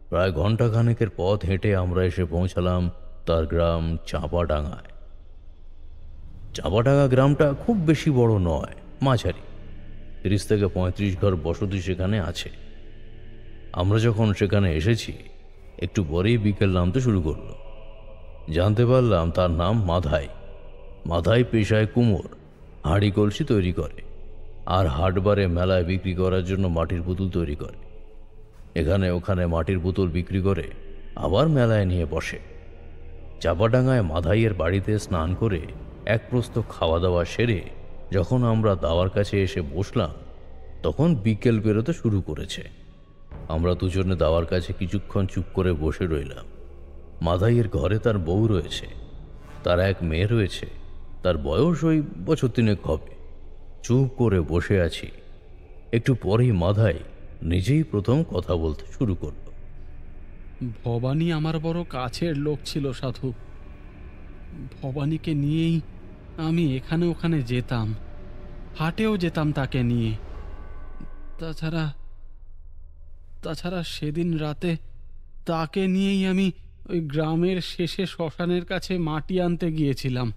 প্রায় ঘন্টাখানেকের পথ হেঁটে আমরা এসে পৌঁছালাম তার গ্রাম চাঁপাডাঙ্গায়। চাঁপাডাঙ্গা গ্রামটা খুব বেশি বড় নয়, মাঝারি, 30 থেকে 35 ঘর বসতি সেখানে আছে। আমরা যখন সেখানে এসেছি একটু পরেই বিকেল নামতে শুরু করলো। জানতে পারলাম তার নাম মাধাই। মাধাই পেশায় কুমোর, হাঁড়ি কলসি তৈরি করে, আর হাটবারে মেলায় বিক্রি করার জন্য মাটির পুতুল তৈরি করে। এখানে ওখানে মাটির পুতুল বিক্রি করে আবার মেলায় নিয়ে বসে। চাঁপাডাঙ্গায় মাধাইয়ের বাড়িতে স্নান করে এক প্রস্ত খাওয়া দাওয়া সেরে যখন আমরা দাওয়ার কাছে এসে বসলাম, তখন বিকেল পেরোতে শুরু করেছে। আমরা দুজনে দাওয়ার কাছে কিছুক্ষণ চুপ করে বসে রইলাম। মাধাইয়ের ঘরে তার বউ রয়েছে, তার এক মেয়ে রয়েছে, তার বয়স ওই বছর 3 হবে। চুপ করে বসে আছি। একটু পরেই মাধাই নিজেই প্রথম কথা বলতে শুরু করল। ভবানী আমার বড় কাছের লোক ছিল সাধু। ভবানীকে নিয়েই আমি এখানে ওখানে যেতাম, হাটেও যেতাম তাকে নিয়ে। তাছাড়া তাছাড়া সেদিন রাতে তাকে নিয়েই আমি ওই গ্রামের শেষে শ্মশানের কাছে মাটি আনতে গিয়েছিলাম।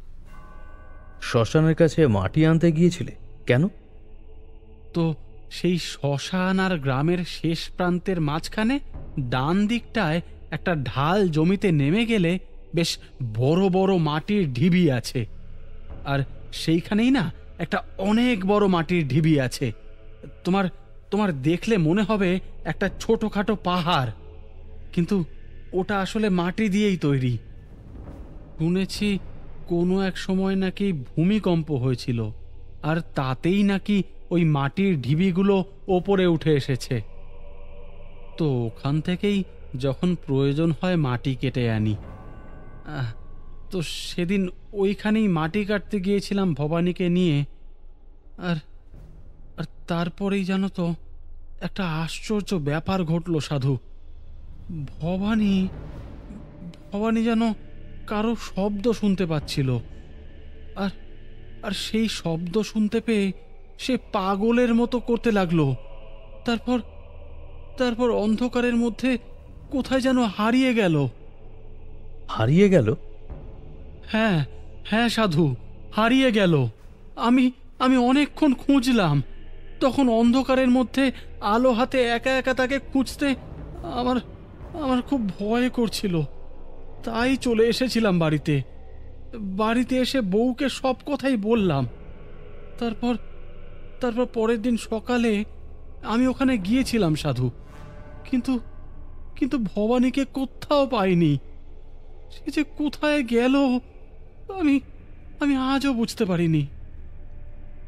শ্মশানের কাছে মাটি আনতে গিয়েছিলে কেন? তো সেই শ্মশান আর গ্রামের শেষ প্রান্তের মাঝখানে ডান দিকটায় একটা ঢাল জমিতে নেমে গেলে বেশ বড় বড় মাটির ঢিবি আছে। আর সেইখানেই না একটা অনেক বড় মাটির ঢিবি আছে। তোমার তোমার দেখলে মনে হবে একটা ছোটখাটো পাহাড়, কিন্তু ওটা আসলে মাটি দিয়েই তৈরি। শুনেছি কোনো এক সময় নাকি ভূমিকম্প হয়েছিল, আর তাতেই নাকি ওই মাটির ঢিবিগুলো ওপরে উঠে এসেছে। তো ওখান থেকেই যখন প্রয়োজন হয় মাটি কেটে আনি। তো সেদিন ওইখানেই মাটি কাটতে গিয়েছিলাম ভবানীকে নিয়ে। আর আর তারপরেই জানো তো একটা আশ্চর্য ব্যাপার ঘটলো সাধু। ভবানী ভবানী যেন কারো শব্দ শুনতে পাচ্ছিল, আর আর সেই শব্দ শুনতে পেয়ে সে পাগলের মতো করতে লাগলো। তারপর তারপর অন্ধকারের মধ্যে কোথায় যেন হারিয়ে গেল। হারিয়ে গেল? হ্যাঁ হ্যাঁ সাধু, হারিয়ে গেল। আমি আমি অনেকক্ষণ খুঁজলাম। তখন অন্ধকারের মধ্যে আলো হাতে একা একা তাকে খুঁজতে আমার আমার খুব ভয় করছিল। তাই চলে এসেছিলাম বাড়িতে। বাড়িতে এসে বউকে সব কথাই বললাম। তারপর তারপর পরের দিন সকালে আমি ওখানে গিয়েছিলাম সাধু, কিন্তু কিন্তু ভবানীকে কোথাও পাইনি। সে যে কোথায় গেল আমি আমি আজও বুঝতে পারিনি।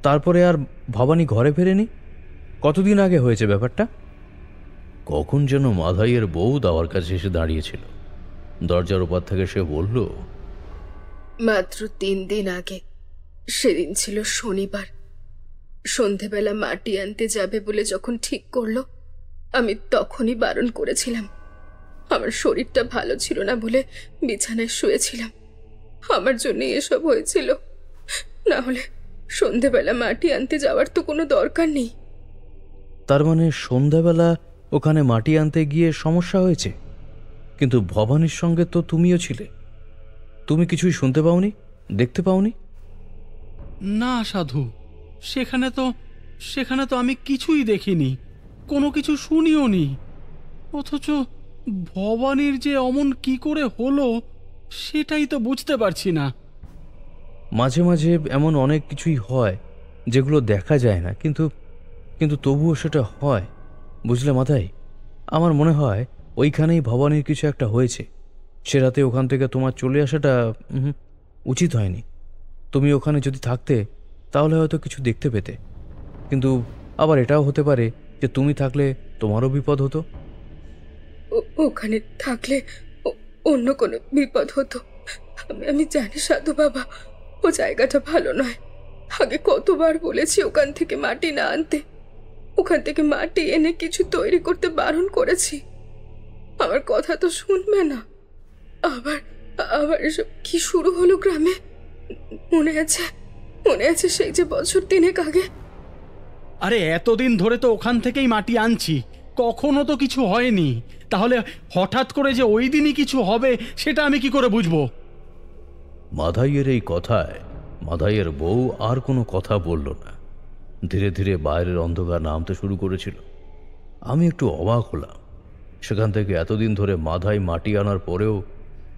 তারপরে আর ভবানী ঘরে ফেরেনি? কতদিন আগে হয়েছে ব্যাপারটা? কখন যেন মাধাইয়ের বউ দাওয়ার কাছে এসে দাঁড়িয়েছিল। দরজার ওপার থেকে সে বলল, মাত্র 3 দিন আগে। সেদিন ছিল শনিবার। সন্ধেবেলা মাটি আনতে যাবে বলে যখন ঠিক করলো, আমি তখনই বারণ করেছিলাম। আমার শরীরটা ভালো ছিল না বলে বিছানায় শুয়েছিলাম। আমার জন্য এসব হয়েছিল, না হলে সন্ধেবেলা মাটি আনতে যাওয়ার তো কোনো দরকার নেই। তার মানে সন্ধ্যাবেলা ওখানে মাটি আনতে গিয়ে সমস্যা হয়েছে? কিন্তু ভবানীর সঙ্গে তো তুমিও ছিলে। তুমি কিছুই শুনতে পাওনি, দেখতে পাওনি? না সাধু, সেখানে তো আমি কিছুই দেখিনি, কোনো কিছু শুনিও নি। অথচ ভবানীর যে অমন কি করে হলো সেটাই তো বুঝতে পারছি না। মাঝে মাঝে এমন অনেক কিছুই হয় যেগুলো দেখা যায় না, কিন্তু কিন্তু তবুও সেটা হয়। বুঝলে মাথায়, আমার মনে হয় ওইখানেই ভবানীর কিছু একটা হয়েছে। সে রাতে ওখান থেকে তোমার চলে আসাটা উচিত হয়নি। তুমি ওখানে যদি থাকতে তাহলে হয়তো কিছু দেখতে পেতে, কিন্তু আবার এটাও হতে পারে যে তুমি থাকলে তোমারও বিপদ হতো। ওখানে থাকলে অন্য কোনো বিপদ হতো। আমি জানি সাধু বাবা, ও জায়গাটা ভালো নয়। আগে কতবার বলেছি ওখান থেকে মাটি না আনতে। ওখান থেকে মাটি এনে কিছু তৈরি করতে বারণ করেছি। আমার কথা তো শুনবে না। আবার আবার এসব কি শুরু হলো গ্রামে। মনে আছে সেই যে বছর 3 আগে। আরে এতদিন ধরে তো ওখান থেকেই মাটি আনছি, কখনো তো কিছু হয়নি। তাহলে হঠাৎ করে যে ওই দিনই কিছু হবে সেটা আমি কি করে বুঝবো? মাধাইয়ের এই কথায় মাধাইয়ের বউ আর কোনো কথা বলল না। ধীরে ধীরে বাইরের অন্ধকার নামতে শুরু করেছিল। আমি একটু অবাক হলাম। সেখান থেকে এতদিন ধরে মাধাই মাটি আনার পরেও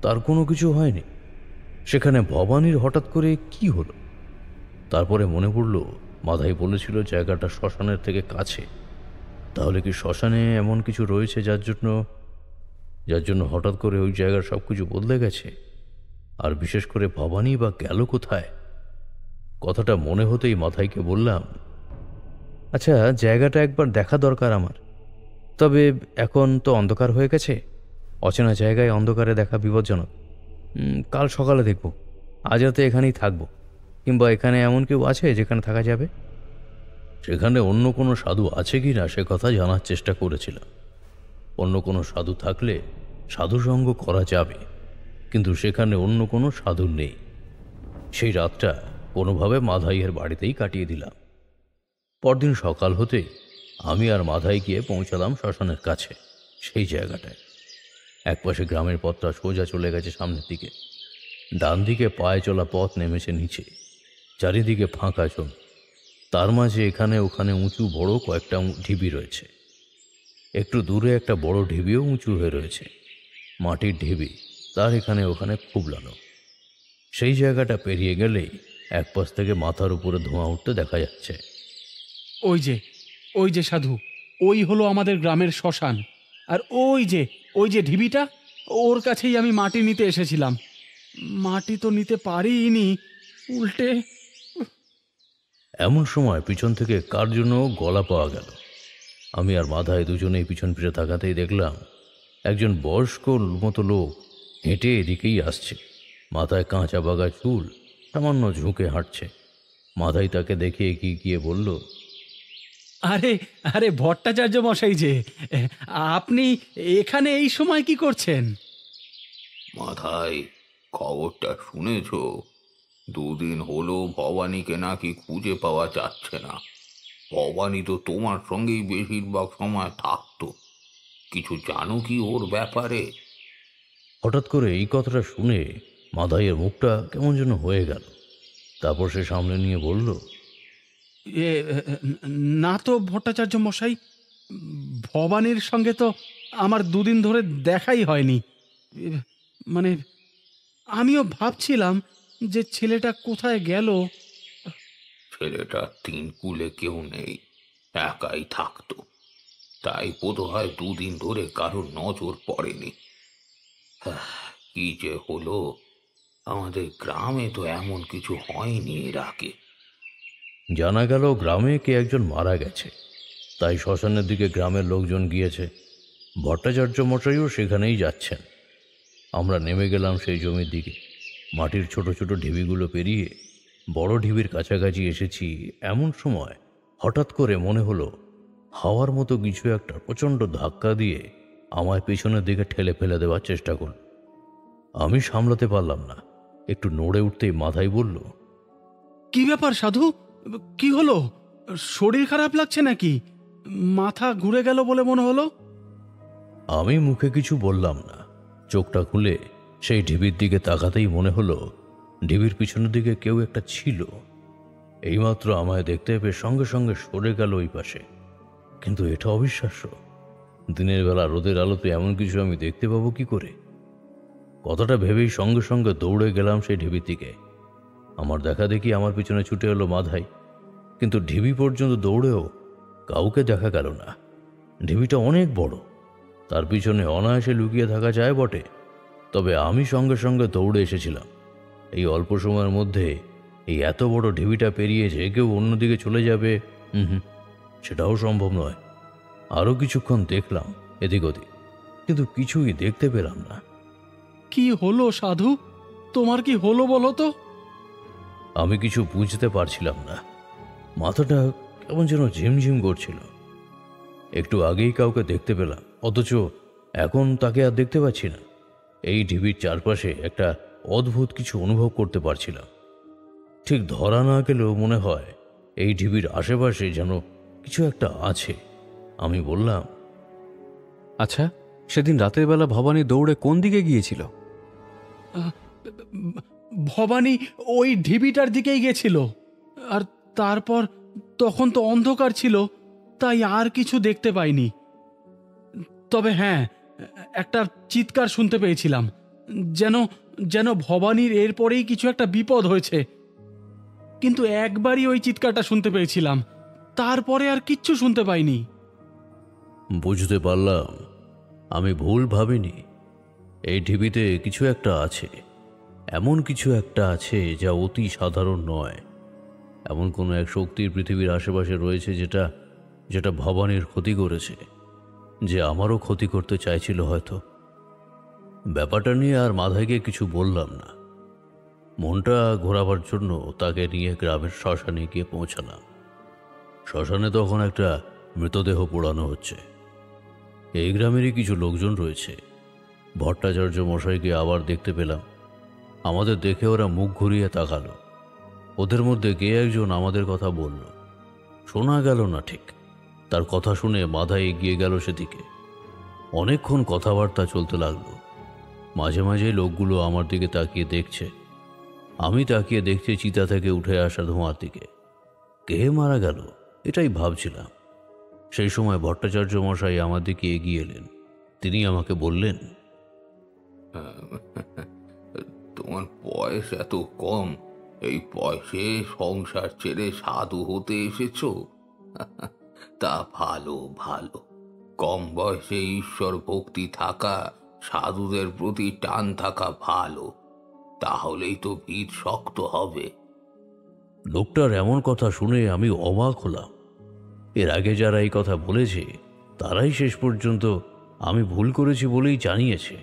তার কোনো কিছু হয়নি। সেখানে ভবানীর হঠাৎ করে কি হলো? তারপরে মনে পড়ল মাধাই বলেছিল জায়গাটা শ্মশানের থেকে কাছে। তাহলে কি শ্মশানে এমন কিছু রয়েছে যার জন্য হঠাৎ করে ওই জায়গার সব কিছু বদলে গেছে? আর বিশেষ করে ভবানী বা গেল কোথায়? কথাটা মনে হতেই মাথাইকে বললাম, আচ্ছা জায়গাটা একবার দেখা দরকার আমার। তবে এখন তো অন্ধকার হয়ে গেছে, অচেনা জায়গায় অন্ধকারে দেখা বিপজ্জনক। কাল সকালে দেখব। আজ রাতে এখানেই থাকবো। কিংবা এখানে এমন কেউ আছে যেখানে থাকা যাবে? সেখানে অন্য কোনো সাধু আছে কি না সে কথা জানার চেষ্টা করেছিলাম। অন্য কোনো সাধু থাকলে সাধুসঙ্গ করা যাবে, কিন্তু সেখানে অন্য কোনো সাধু নেই। সেই রাতটা কোনোভাবে মাধাইয়ের বাড়িতেই কাটিয়ে দিলাম। পরদিন সকাল হতে আমি আর মাধাই গিয়ে পৌঁছালাম শ্মশানের কাছে। সেই জায়গাটায় একপাশে গ্রামের পথটা সোজা চলে গেছে সামনের দিকে, ডান দিকে পায়ে চলা পথ নেমেছে নিচে, চারিদিকে ফাঁকা জমি। তার মাঝে এখানে ওখানে উঁচু বড় কয়েকটা ঢিবি রয়েছে। একটু দূরে একটা বড় ঢিবিও উঁচু হয়ে রয়েছে, মাটির ঢিবি, তার এখানে ওখানে খুবলানো। সেই জায়গাটা পেরিয়ে গেলেই এক পাশ থেকে মাথার উপরে ধোঁয়া উঠতে দেখা যাচ্ছে। ওই যে সাধু, ওই হলো আমাদের গ্রামের শ্মশান। আর ওই যে ঢিবিটা, ওর কাছেই আমি মাটি নিতে এসেছিলাম। মাটি তো নিতে পারিনি, উল্টে। এমন সময় পিছন থেকে কার জন্য গলা পাওয়া গেল। আমি আর মাধায় দুজনেই পিছন ফিরে তাকাতেই দেখলাম একজন বয়স্ক মতো লোক হেঁটে এদিকেই আসছে। মাথায় কাঁচা বাগা চুল, সামান্য ঝুঁকে হাঁটছে। মাধাই তাকে দেখে এগিয়ে গিয়ে বলল, আরে আরে ভট্টাচার্য মশাই যে, আপনি এখানে এই সময় কি করছেন? মাথায় খবরটা শুনেছ? দুদিন হলো ভবানীকে নাকি খুঁজে পাওয়া যাচ্ছে না। ভবানী তো তোমার সঙ্গেই বেশিরভাগ সময় থাকতো। কিছু জানো কি ওর ব্যাপারে? হঠাৎ করে এই কথাটা শুনে মাধাইয়ের মুখটা কেমন যেন হয়ে গেল। তারপর সে সামনে নিয়ে বলল, এ না তো ভট্টাচার্য মশাই, ভবানীর সঙ্গে তো আমার দুদিন ধরে দেখাই হয়নি। মানে আমিও ভাবছিলাম যে ছেলেটা কোথায় গেল। ছেলেটা তিন কুলে কেউ নেই, একাই থাকতো। তাই বোধহয় দুদিন ধরে কারোর নজর পড়েনি। কি যে হলো, আমাদের গ্রামে তো এমন কিছু হয়নি এর আগে। জানা গেল গ্রামে কে একজন মারা গেছে, তাই শ্মশানের দিকে গ্রামের লোকজন গিয়েছে। ভট্টাচার্য মশাইও সেখানেই যাচ্ছেন। আমরা নেমে গেলাম সেই জমির দিকে। মাটির ছোট ছোট ঢিবিগুলো পেরিয়ে বড় ঢিবির কাছাকাছি এসেছি। এমন সময় হঠাৎ করে মনে হলো হাওয়ার মতো কিছু একটা প্রচণ্ড ধাক্কা দিয়ে আমায় পিছনের দিকে ঠেলে ফেলে দেওয়ার চেষ্টা করল। আমি সামলাতে পারলাম না, একটু নড়ে উঠতেই মাথায় বলল, কি ব্যাপার সাধু, কি হলো? শরীর খারাপ লাগছে নাকি? মাথা ঘুরে গেল বলে মনে হলো। আমি মুখে কিছু বললাম না। চোখটা খুলে সেই ঢিবির দিকে তাকাতেই মনে হলো ঢিবির পিছনের দিকে কেউ একটা ছিল। এইমাত্র আমায় দেখতে পেয়ে সঙ্গে সঙ্গে সরে গেল ওই পাশে। কিন্তু এটা অবিশ্বাস্য, দিনের বেলা রোদের আলোতে এমন কিছু আমি দেখতে পাবো কি করে? কথাটা ভেবেই সঙ্গে সঙ্গে দৌড়ে গেলাম সেই ঢিবির দিকে। আমার দেখা দেখি আমার পিছনে ছুটে এলো মাধাই, কিন্তু ঢিবি পর্যন্ত দৌড়েও কাউকে দেখা গেল না। ঢিবিটা অনেক বড়, তার পিছনে অনায়াসে লুকিয়ে থাকা যায় বটে, তবে আমি সঙ্গে সঙ্গে দৌড়ে এসেছিলাম। এই অল্প সময়ের মধ্যে এই এত বড় ঢিবিটা পেরিয়ে যে কেউ অন্যদিকে চলে যাবে, সেটাও সম্ভব নয়। আরও কিছুক্ষণ দেখলাম এদিক ওদিক, কিন্তু কিছুই দেখতে পেলাম না। কি হলো সাধু, তোমার কি হলো বলো তো? আমি কিছু বুঝতে পারছিলাম না। মাথাটা কেমন যেন ঝিমঝিম করছিল। একটু আগেই কাউকে দেখতে পেলাম, অথচ এখন তাকে আর দেখতে পাচ্ছি না। এই ঢিবির চারপাশে একটা অদ্ভুত কিছু অনুভব করতে পারছিলাম। ঠিক ধরা না গেলেও মনে হয় এই ঢিবির আশেপাশে যেন কিছু একটা আছে। আমি বললাম, আচ্ছা, সেদিন রাতের বেলা ভবানী দৌড়ে কোন দিকে গিয়েছিল? ভবানী ওই ঢিবিটার দিকেই গেছিল। আর তারপর তখন তো অন্ধকার ছিল, তাই আর কিছু দেখতে পাইনি। তবে হ্যাঁ, একটা চিৎকার শুনতে পেয়েছিলাম, যেন যেন ভবানীর এরপরেই কিছু একটা বিপদ হয়েছে। কিন্তু একবারই ওই চিৎকারটা শুনতে পেয়েছিলাম, তারপরে আর কিচ্ছু শুনতে পাইনি। বুঝতে পারলাম আমি ভুল ভাবিনি। এই ঢিবিতে কিছু একটা আছে, এমন কিছু একটা আছে যা অতি সাধারণ নয়। এমন কোনো এক শক্তির পৃথিবীর আশেপাশে রয়েছে যেটা ভবানীর ক্ষতি করেছে। যে আমারও ক্ষতি করতে চাইছিল হয়তো। ব্যাপারটা নিয়ে আর মাথায় গিয়ে কিছু বললাম না। মনটা ঘোরাবার জন্য তাকে নিয়ে গ্রামের শ্মশানে গিয়ে পৌঁছালাম। শ্মশানে তখন একটা মৃতদেহ পোড়ানো হচ্ছে। এই গ্রামেরই কিছু লোকজন রয়েছে। ভট্টাচার্য মশাইকে আবার দেখতে পেলাম। আমাদের দেখে ওরা মুখ ঘুরিয়ে তাকালো। ওদের মধ্যে কে একজন আমাদের কথা বলল, শোনা গেল না ঠিক। তার কথা শুনে মাথায় এগিয়ে গেল সেদিকে। অনেকক্ষণ কথাবার্তা চলতে লাগলো। মাঝে মাঝে লোকগুলো আমার দিকে তাকিয়ে দেখছে। আমি তাকিয়ে দেখছি চিতা থেকে উঠে আসা ধোঁয়ার দিকে। কে মারা গেল এটাই ভাবছিলাম। সেই সময় ভট্টাচার্য মশাই আমার দিকে এগিয়ে এলেন। তিনি আমাকে বললেন, তোমার বয়স এত কম, এই বয়সে সংসার ছেড়ে সাধু হতে এসেছো? তা ভালো ভালো। কম বয়সে ঈশ্বর ভক্তি থাকা, সাধুদের প্রতি টান থাকা ভালো। তাহলেই তো ভিত শক্ত হবে। লোকটার এমন কথা শুনে আমি অবাক হলাম। এর আগে যারা এই কথা বলেছে তারাই শেষ পর্যন্ত আমি ভুল করেছি বলেই জানিয়েছে,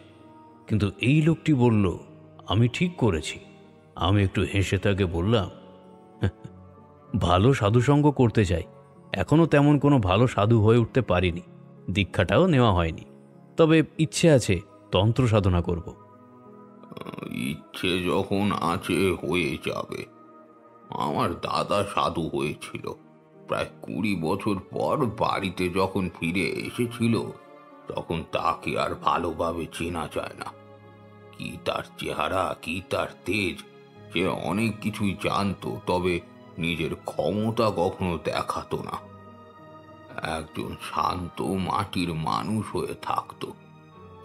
কিন্তু এই লোকটি বলল আমি ঠিক করেছি। আমি একটু হেসে তাকে বললাম, ভালো সাধুসঙ্গ করতে চাই, এখনো তেমন কোনো ভালো সাধু হয়ে উঠতে পারিনি, দীক্ষাটাও নেওয়া হয়নি, তবে ইচ্ছে আছে তন্ত্র সাধনা করব। ইচ্ছে যখন আছে হয়ে যাবে। আমার দাদা সাধু হয়েছিল, প্রায় 20 বছর পর বাড়িতে যখন ফিরে এসেছিল তখন তাকে আর ভালোভাবে চেনা যায় না। কি তার চেহারা, কি তার তেজ, সে অনেক কিছুই জানতো, তবে নিজের ক্ষমতা কখনো দেখাতো না। একজন শান্ত মাটির মানুষ হয়ে থাকতো।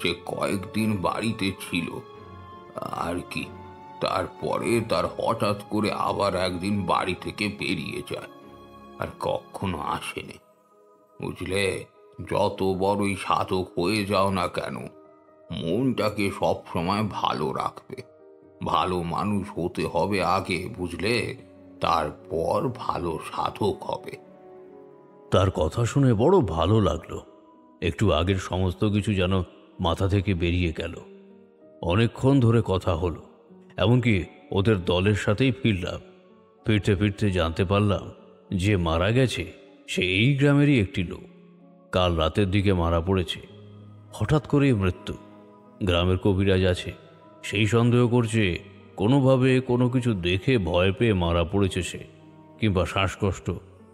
সে কয়েকদিন বাড়িতে ছিল আর কি, তারপরে তার হঠাৎ করে আবার একদিন বাড়ি থেকে বেরিয়ে যায়, আর কখনো আসেনি। বুঝলে, যত বড়ই সাধক হয়ে যাও না কেন, মনটাকে সব সময় ভালো রাখবে। ভালো মানুষ হতে হবে আগে, বুঝলে, তারপর ভালো সাধক হবে। তার কথা শুনে বড় ভালো লাগলো। একটু আগের সমস্ত কিছু যেন মাথা থেকে বেরিয়ে গেল। অনেকক্ষণ ধরে কথা হলো, এমনকি ওদের দলের সাথেই ফিরলাম। ফিরতে ফিরতে জানতে পারলাম যে মারা গেছে সে এই গ্রামেরই একটি লোক। কাল রাতের দিকে মারা পড়েছে, হঠাৎ করেই মৃত্যু। গ্রামের কবিরাজ আছে, সেই সন্দেহ করছে কোনোভাবে কোনো কিছু দেখে ভয় পেয়ে মারা পড়েছে সে, কিংবা শ্বাসকষ্ট,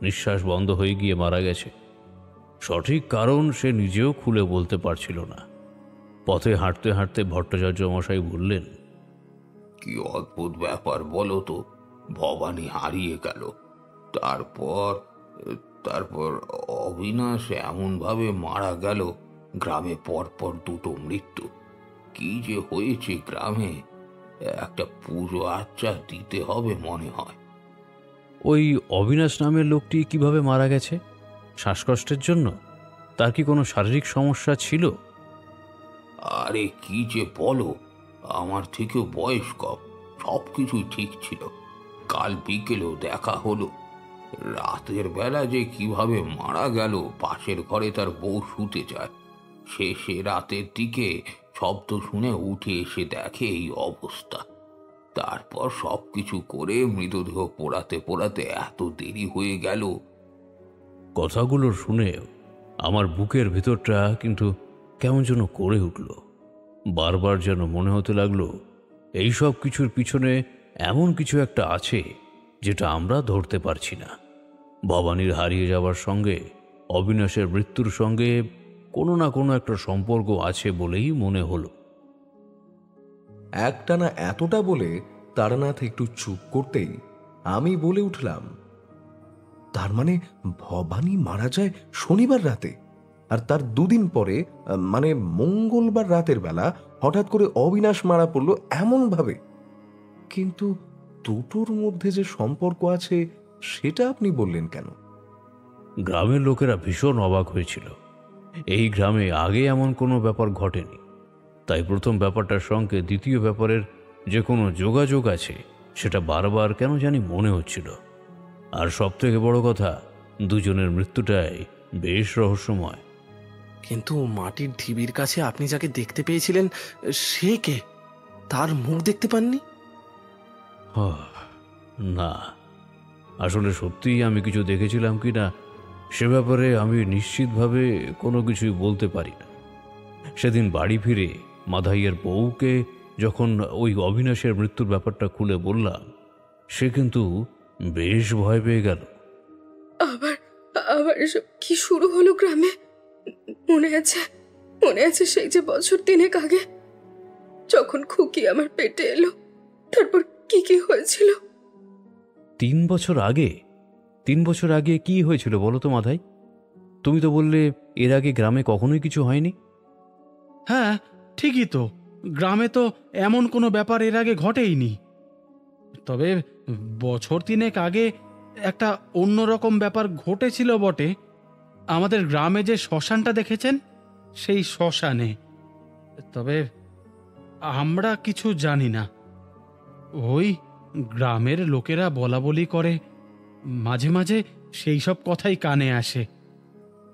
নিঃশ্বাস বন্ধ হয়ে গিয়ে মারা গেছে। সঠিক কারণ সে নিজেও খুলে বলতে পারছিল না। পথে হাঁটতে হাঁটতে ভট্টাচার্য মশাই বললেন, কি অদ্ভুত ব্যাপার বলো তো, ভবানী হারিয়ে গেল, তারপর তারপর অবিনাশ এমন ভাবে মারা গেল, গ্রামে পরপর 2টো মৃত্যু। কি যে হয়েছে গ্রামে, একটা পুজো আচ্চা দিতে হবে মনে হয়। ওই অবিনাশ নামের লোকটি কিভাবে মারা গেছে? শ্বাসকষ্টের জন্য? তার কি কোনো শারীরিক সমস্যা ছিল? আরে কি যে বলো, আমার থেকেও বয়স কম, সব কিছুই ঠিক ছিল। কাল বিকেলেও দেখা হলো। রাতের বেলা যে কিভাবে মারা গেল, পাশের ঘরে তার বউ শুতে যায়, সে রাতের দিকে শব্দ শুনে উঠে এসে দেখে এই অবস্থা। তারপর সবকিছু করে মৃতদেহ পোড়াতে পোড়াতে এত দেরি হয়ে গেল। কথাগুলো শুনে আমার বুকের ভিতরটা কিন্তু কেমন যেন করে উঠল। বারবার যেন মনে হতে লাগলো এই সব কিছুর পিছনে এমন কিছু একটা আছে যেটা আমরা ধরতে পারছি না। ভবানীর হারিয়ে যাওয়ার সঙ্গে অবিনাশের মৃত্যুর সঙ্গে কোনো না কোনো একটা সম্পর্ক আছে বলেই মনে হলো। একটানা এতটা বলে তারানাথ একটু চুপ করতেই আমি বলে উঠলাম, তার মানে ভবানী মারা যায় শনিবার রাতে, আর তার 2 দিন পরে মানে মঙ্গলবার রাতের বেলা হঠাৎ করে অবিনাশ মারা পড়ল এমন ভাবে। কিন্তু দুটোর মধ্যে যে সম্পর্ক আছে সেটা আপনি বললেন কেন? গ্রামের লোকেরা ভীষণ অবাক হয়েছিল। এই গ্রামে আগে এমন কোনো ব্যাপার ঘটেনি, তাই প্রথম ব্যাপারটার সঙ্গে দ্বিতীয় ব্যাপারের যে কোনো যোগাযোগ আছে সেটা বারবার কেন জানি মনে হচ্ছিল। আর সব থেকে বড় কথা, দুজনের মৃত্যুটাই বেশ রহস্যময়। কিন্তু মাটির ঢিবির কাছে আপনি যাকে দেখতে পেয়েছিলেন সে কে? তার মুখ দেখতে পাননি? না, আসলে সত্যিই আমি কিছু দেখেছিলাম কি না সে ব্যাপারে আমি নিশ্চিতভাবে কোনো কিছুই বলতে পারি না। সেদিন বাড়ি ফিরে মাধাইয়ের বউকে যখন ওই অবিনাশের মৃত্যুর ব্যাপারটা খুলে বললাম, সে কিন্তু বেশ ভয় পেয়ে গেল। আবার আবার এসব কি শুরু হলো গ্রামে? মনে আছে সেই যে বছর 3 আগে যখন খুকি আমার পেটে এলো, তারপর কি কি হয়েছিল? 3 বছর আগে? 3 বছর আগে কি হয়েছিল বলো তো মাধাই? তুমি তো বললে এর আগে গ্রামে কখনোই কিছু হয়নি। হ্যাঁ, ঠিকই তো, গ্রামে তো এমন কোনো ব্যাপার এর আগে ঘটেইনি। তবে বছর 3 আগে একটা অন্যরকম ব্যাপার ঘটেছিল বটে। আমাদের গ্রামে যে শ্মশানটা দেখেছেন, সেই শ্মশানে। তবে আমরা কিছু জানি না। ওই গ্রামের লোকেরা বলা বলি করে, মাঝে মাঝে সেই সব কথাই কানে আসে,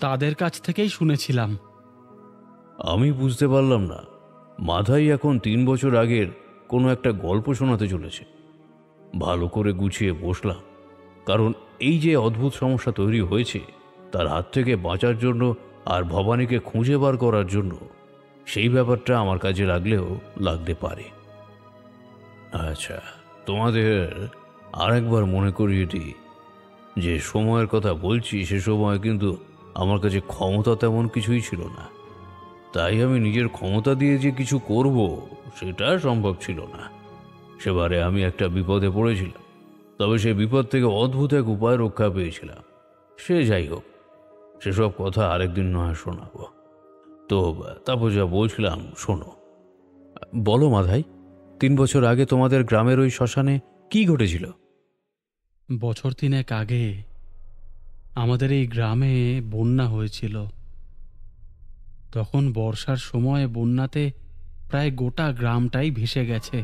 তাদের কাছ থেকেই শুনেছিলাম। আমি বুঝতে পারলাম না, মাধাই এখন 3 বছর আগের কোনো একটা গল্প শোনাতে চলেছে। ভালো করে গুছিয়ে বসলাম, কারণ এই যে অদ্ভুত সমস্যা তৈরি হয়েছে তার হাত থেকে বাঁচার জন্য আর ভবানীকে খুঁজে বার করার জন্য সেই ব্যাপারটা আমার কাজে লাগলেও লাগতে পারে। আচ্ছা, তোমাদের আরেকবার মনে করিয়ে দিই, যে সময়ের কথা বলছি সে সময় কিন্তু আমার কাছে ক্ষমতা তেমন কিছুই ছিল না। তাই আমি নিজের ক্ষমতা দিয়ে যে কিছু করব সেটা সম্ভব ছিল না। সেবারে আমি একটা বিপদে পড়েছিলাম, তবে সেই বিপদ থেকে অদ্ভুত এক উপায় রক্ষা পেয়েছিলাম। সে যাই হোক, সেসব কথা আরেকদিন নয় শোনাবো। তো তারপর যা বলছিলাম শোনো। বলো মাধাই, 3 বছর আগে তোমাদের গ্রামের ওই শ্মশানে কি ঘটেছিল? বছর 3 আগে আমাদের এই গ্রামে বন্যা হয়েছিল। তখন বর্ষার সময় বন্যাতে প্রায় গোটা গ্রামটাই ভেসে গেছে।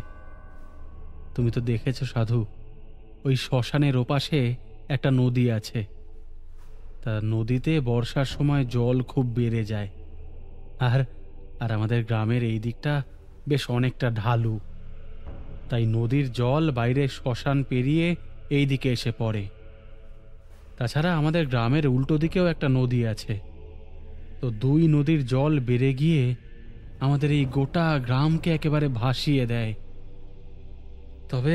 তুমি তো দেখেছো সাধু, ওই শ্মশানের ওপাশে একটা নদী আছে। তা নদীতে বর্ষার সময় জল খুব বেড়ে যায়। আর আর আমাদের গ্রামের এই দিকটা বেশ অনেকটা ঢালু, তাই নদীর জল বাইরে শ্মশান পেরিয়ে এই দিকে এসে পড়ে। তাছাড়া আমাদের গ্রামের উল্টো দিকেও একটা নদী আছে। তো 2 নদীর জল বেড়ে গিয়ে আমাদের এই গোটা গ্রামকে একেবারে ভাসিয়ে দেয়। তবে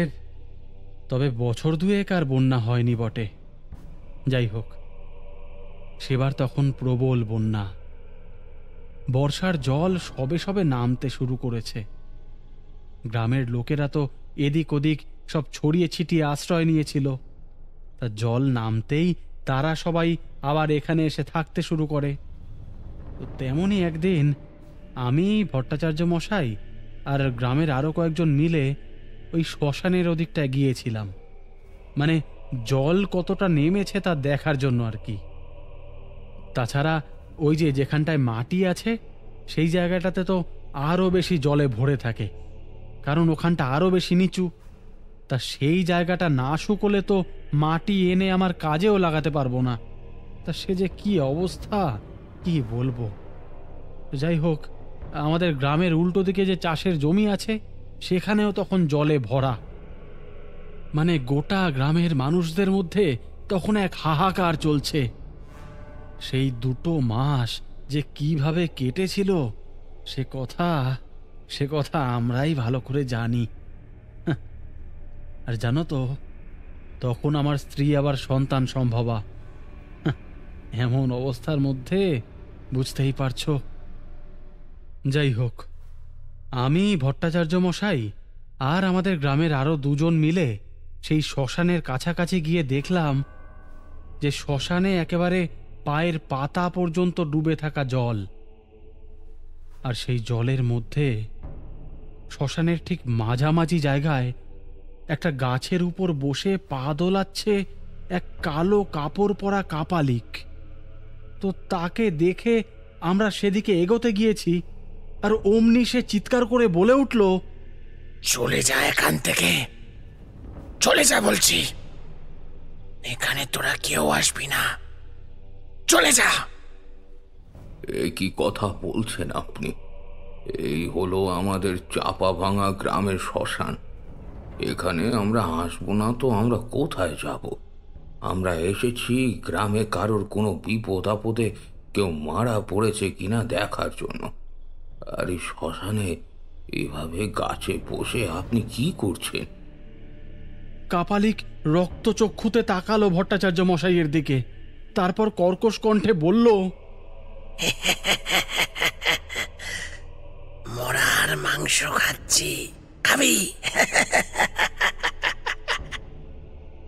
তবে বছর 2 আর বন্যা হয়নি বটে। যাই হোক, সেবার তখন প্রবল বন্যা। বর্ষার জল সবে সবে নামতে শুরু করেছে। গ্রামের লোকেরা তো এদিক ওদিক সব ছড়িয়ে ছিটিয়ে আশ্রয় নিয়েছিল। তা জল নামতেই তারা সবাই আবার এখানে এসে থাকতে শুরু করে। তো তেমনই একদিন আমি, ভট্টাচার্য মশাই আর গ্রামের আরও কয়েকজন মিলে ওই শ্মশানের ওদিকটায় গিয়েছিলাম। মানে জল কতটা নেমেছে তা দেখার জন্য আর কি। তাছাড়া ওই যে যেখানটায় মাটি আছে সেই জায়গাটাতে তো আরও বেশি জলে ভরে থাকে, কারণ ওখানটা আরও বেশি নিচু। তা সেই জায়গাটা না শুকোলে তো মাটি এনে আমার কাজেও লাগাতে পারবো না। তা সে যে কি অবস্থা, কি বলবো। যাই হোক, আমাদের গ্রামের উল্টো দিকে যে চাষের জমি আছে সেখানেও তখন জলে ভরা। মানে গোটা গ্রামের মানুষদের মধ্যে তখন এক হাহাকার চলছে। সেই 2 মাস যে কিভাবে কেটেছিল সে কথা আমরাই ভালো করে জানি। আর জানো তো, তখন আমার স্ত্রী আবার সন্তান সম্ভবা। এমন অবস্থার মধ্যে বুঝতেই পারছো। যাই হোক, আমি, ভট্টাচার্য মশাই আর আমাদের গ্রামের আরও 2 জন মিলে সেই শ্মশানের কাছাকাছি গিয়ে দেখলাম যে শ্মশানে একেবারে পায়ের পাতা পর্যন্ত ডুবে থাকা জল। আর সেই জলের মধ্যে শ্মশানের ঠিক মাঝামাঝি জায়গায় একটা গাছের উপর বসে পা দোলাচ্ছে এক কালো কাপড় পরা কাপালিক। তো তাকে দেখে আমরা সেদিকে এগোতে গিয়েছি, আর অমনি সে চিৎকার করে বলে উঠল, চলে যা এখান থেকে, চলে যা বলছি, এখানে তোরা কেউ আসবি না, চলে যা। এ কি কথা বলছেন আপনি? এই হলো আমাদের চাপা ভাঙা গ্রামের শ্মশান। এখানে আমরা আসবো না তো আমরা কোথায় যাব? আমরা এসেছি গ্রামে কারোর কোনো বিপদ আপদে কেউ মারা পড়েছে কিনা দেখার জন্য। আর এই শ্মশানে এভাবে গাছে বসে আপনি কি করছেন? কাপালিক রক্তচক্ষুতে তাকালো ভট্টাচার্য মশাইয়ের দিকে, তারপর কর্কশ কণ্ঠে বলল, মরার মাংস খাচ্ছি, খাবি?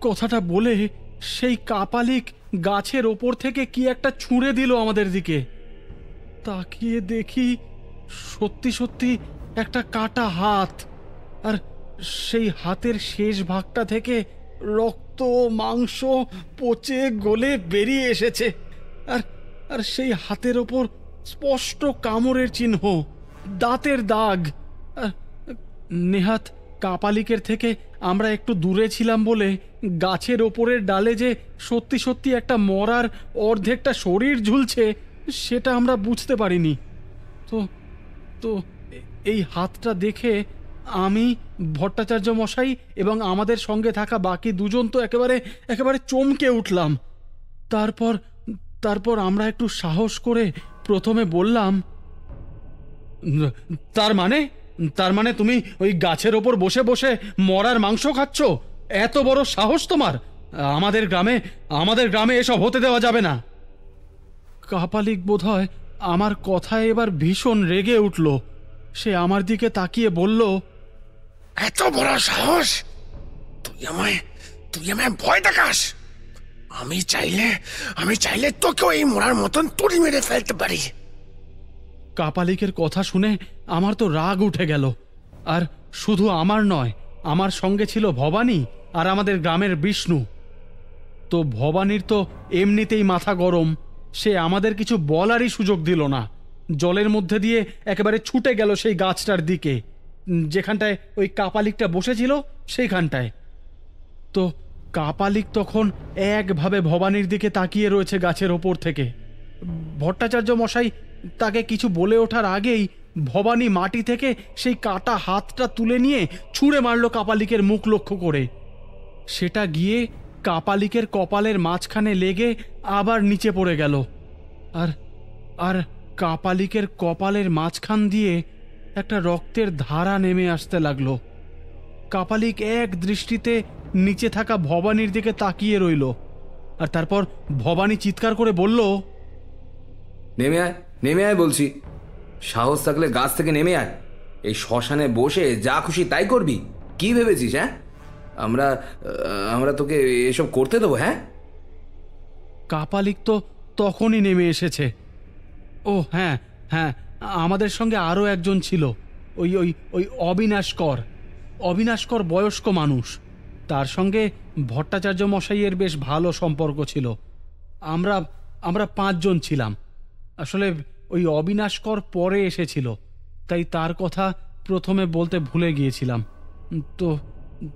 কথাটা বলে সেই কাপালিক গাছের ওপর থেকে কি একটা ছুঁড়ে দিল আমাদের দিকে। তাকিয়ে দেখি সত্যি সত্যি একটা কাটা হাত, আর সেই হাতের শেষ ভাগটা থেকে রক্ত মাংস পচে গলে বেরিয়ে এসেছে। আর আর সেই হাতের ওপর স্পষ্ট কামড়ের চিহ্ন, দাঁতের দাগ। আর নেহাত কাপালিকের থেকে আমরা একটু দূরে ছিলাম বলে গাছের ওপরের ডালে যে সত্যি সত্যি একটা মরার অর্ধেকটা শরীর ঝুলছে সেটা আমরা বুঝতে পারিনি। তো তো এই হাতটা দেখে আমি, ভট্টাচার্য মশাই এবং আমাদের সঙ্গে থাকা বাকি দুজন তো একেবারে চমকে উঠলাম। তারপর আমরা একটু সাহস করে প্রথমে বললাম, তার মানে তুমি ওই গাছের ওপর বসে বসে মরার মাংস খাচ্ছ? এত বড় সাহস তোমার? আমাদের গ্রামে এসব হতে দেওয়া যাবে না। কাপালিক বোধহয় আমার কথায় এবার ভীষণ রেগে উঠল। সে আমার দিকে তাকিয়ে বলল, এত বড় সাহস? তুই আমায় ভয় দেখাস? আমি চাইলে তোকেও এই মরার মতন তুড়ি মেরে ফেলতে পারি। কাপালিকের কথা শুনে আমার তো রাগ উঠে গেল। আর শুধু আমার নয়, আমার সঙ্গে ছিল ভবানী আর আমাদের গ্রামের বিষ্ণু। তো ভবানীর তো এমনিতেই মাথা গরম, সে আমাদের কিছু বলারই সুযোগ দিল না। জলের মধ্যে দিয়ে একেবারে ছুটে গেল সেই গাছটার দিকে, যেখানটায় ওই কাপালিকটা বসেছিল সেইখানটায়। তো কাপালিক তখন একভাবে ভবানীর দিকে তাকিয়ে রয়েছে গাছের ওপর থেকে। ভট্টাচার্য মশাই তাকে কিছু বলে ওঠার আগেই ভবানী মাটি থেকে সেই কাটা হাতটা তুলে নিয়ে ছুঁড়ে মারল কাপালিকের মুখ লক্ষ্য করে। সেটা গিয়ে কাপালিকের কপালের মাঝখানে লেগে আবার নিচে পড়ে গেল। আর কাপালিকের কপালের মাঝখান দিয়ে একটা রক্তের ধারা নেমে আসতে লাগলো। কাপালিক এক দৃষ্টিতে নিচে থাকা ভবানীর দিকে তাকিয়ে রইল। আর তারপর ভবানী চিৎকার করে বলল, নেমে আয় বলছি। সাহস থাকলে গাছ থেকে নেমে আয়। এই শ্মশানে বসে যা খুশি তাই করবি? কি ভেবেছিস? হ্যাঁ, আমরা তোকে এসব করতে দেবো? হ্যাঁ। কাপালিক তো তখনই নেমে এসেছে। ও হ্যাঁ, আমাদের সঙ্গে আরও একজন ছিল, ওই অবিনাশকর বয়স্ক মানুষ। তার সঙ্গে ভট্টাচার্য মশাইয়ের বেশ ভালো সম্পর্ক ছিল। আমরা 5 জন ছিলাম। আসলে ওই অবিনাশকর পরে এসেছিল, তাই তার কথা প্রথমে বলতে ভুলে গিয়েছিলাম।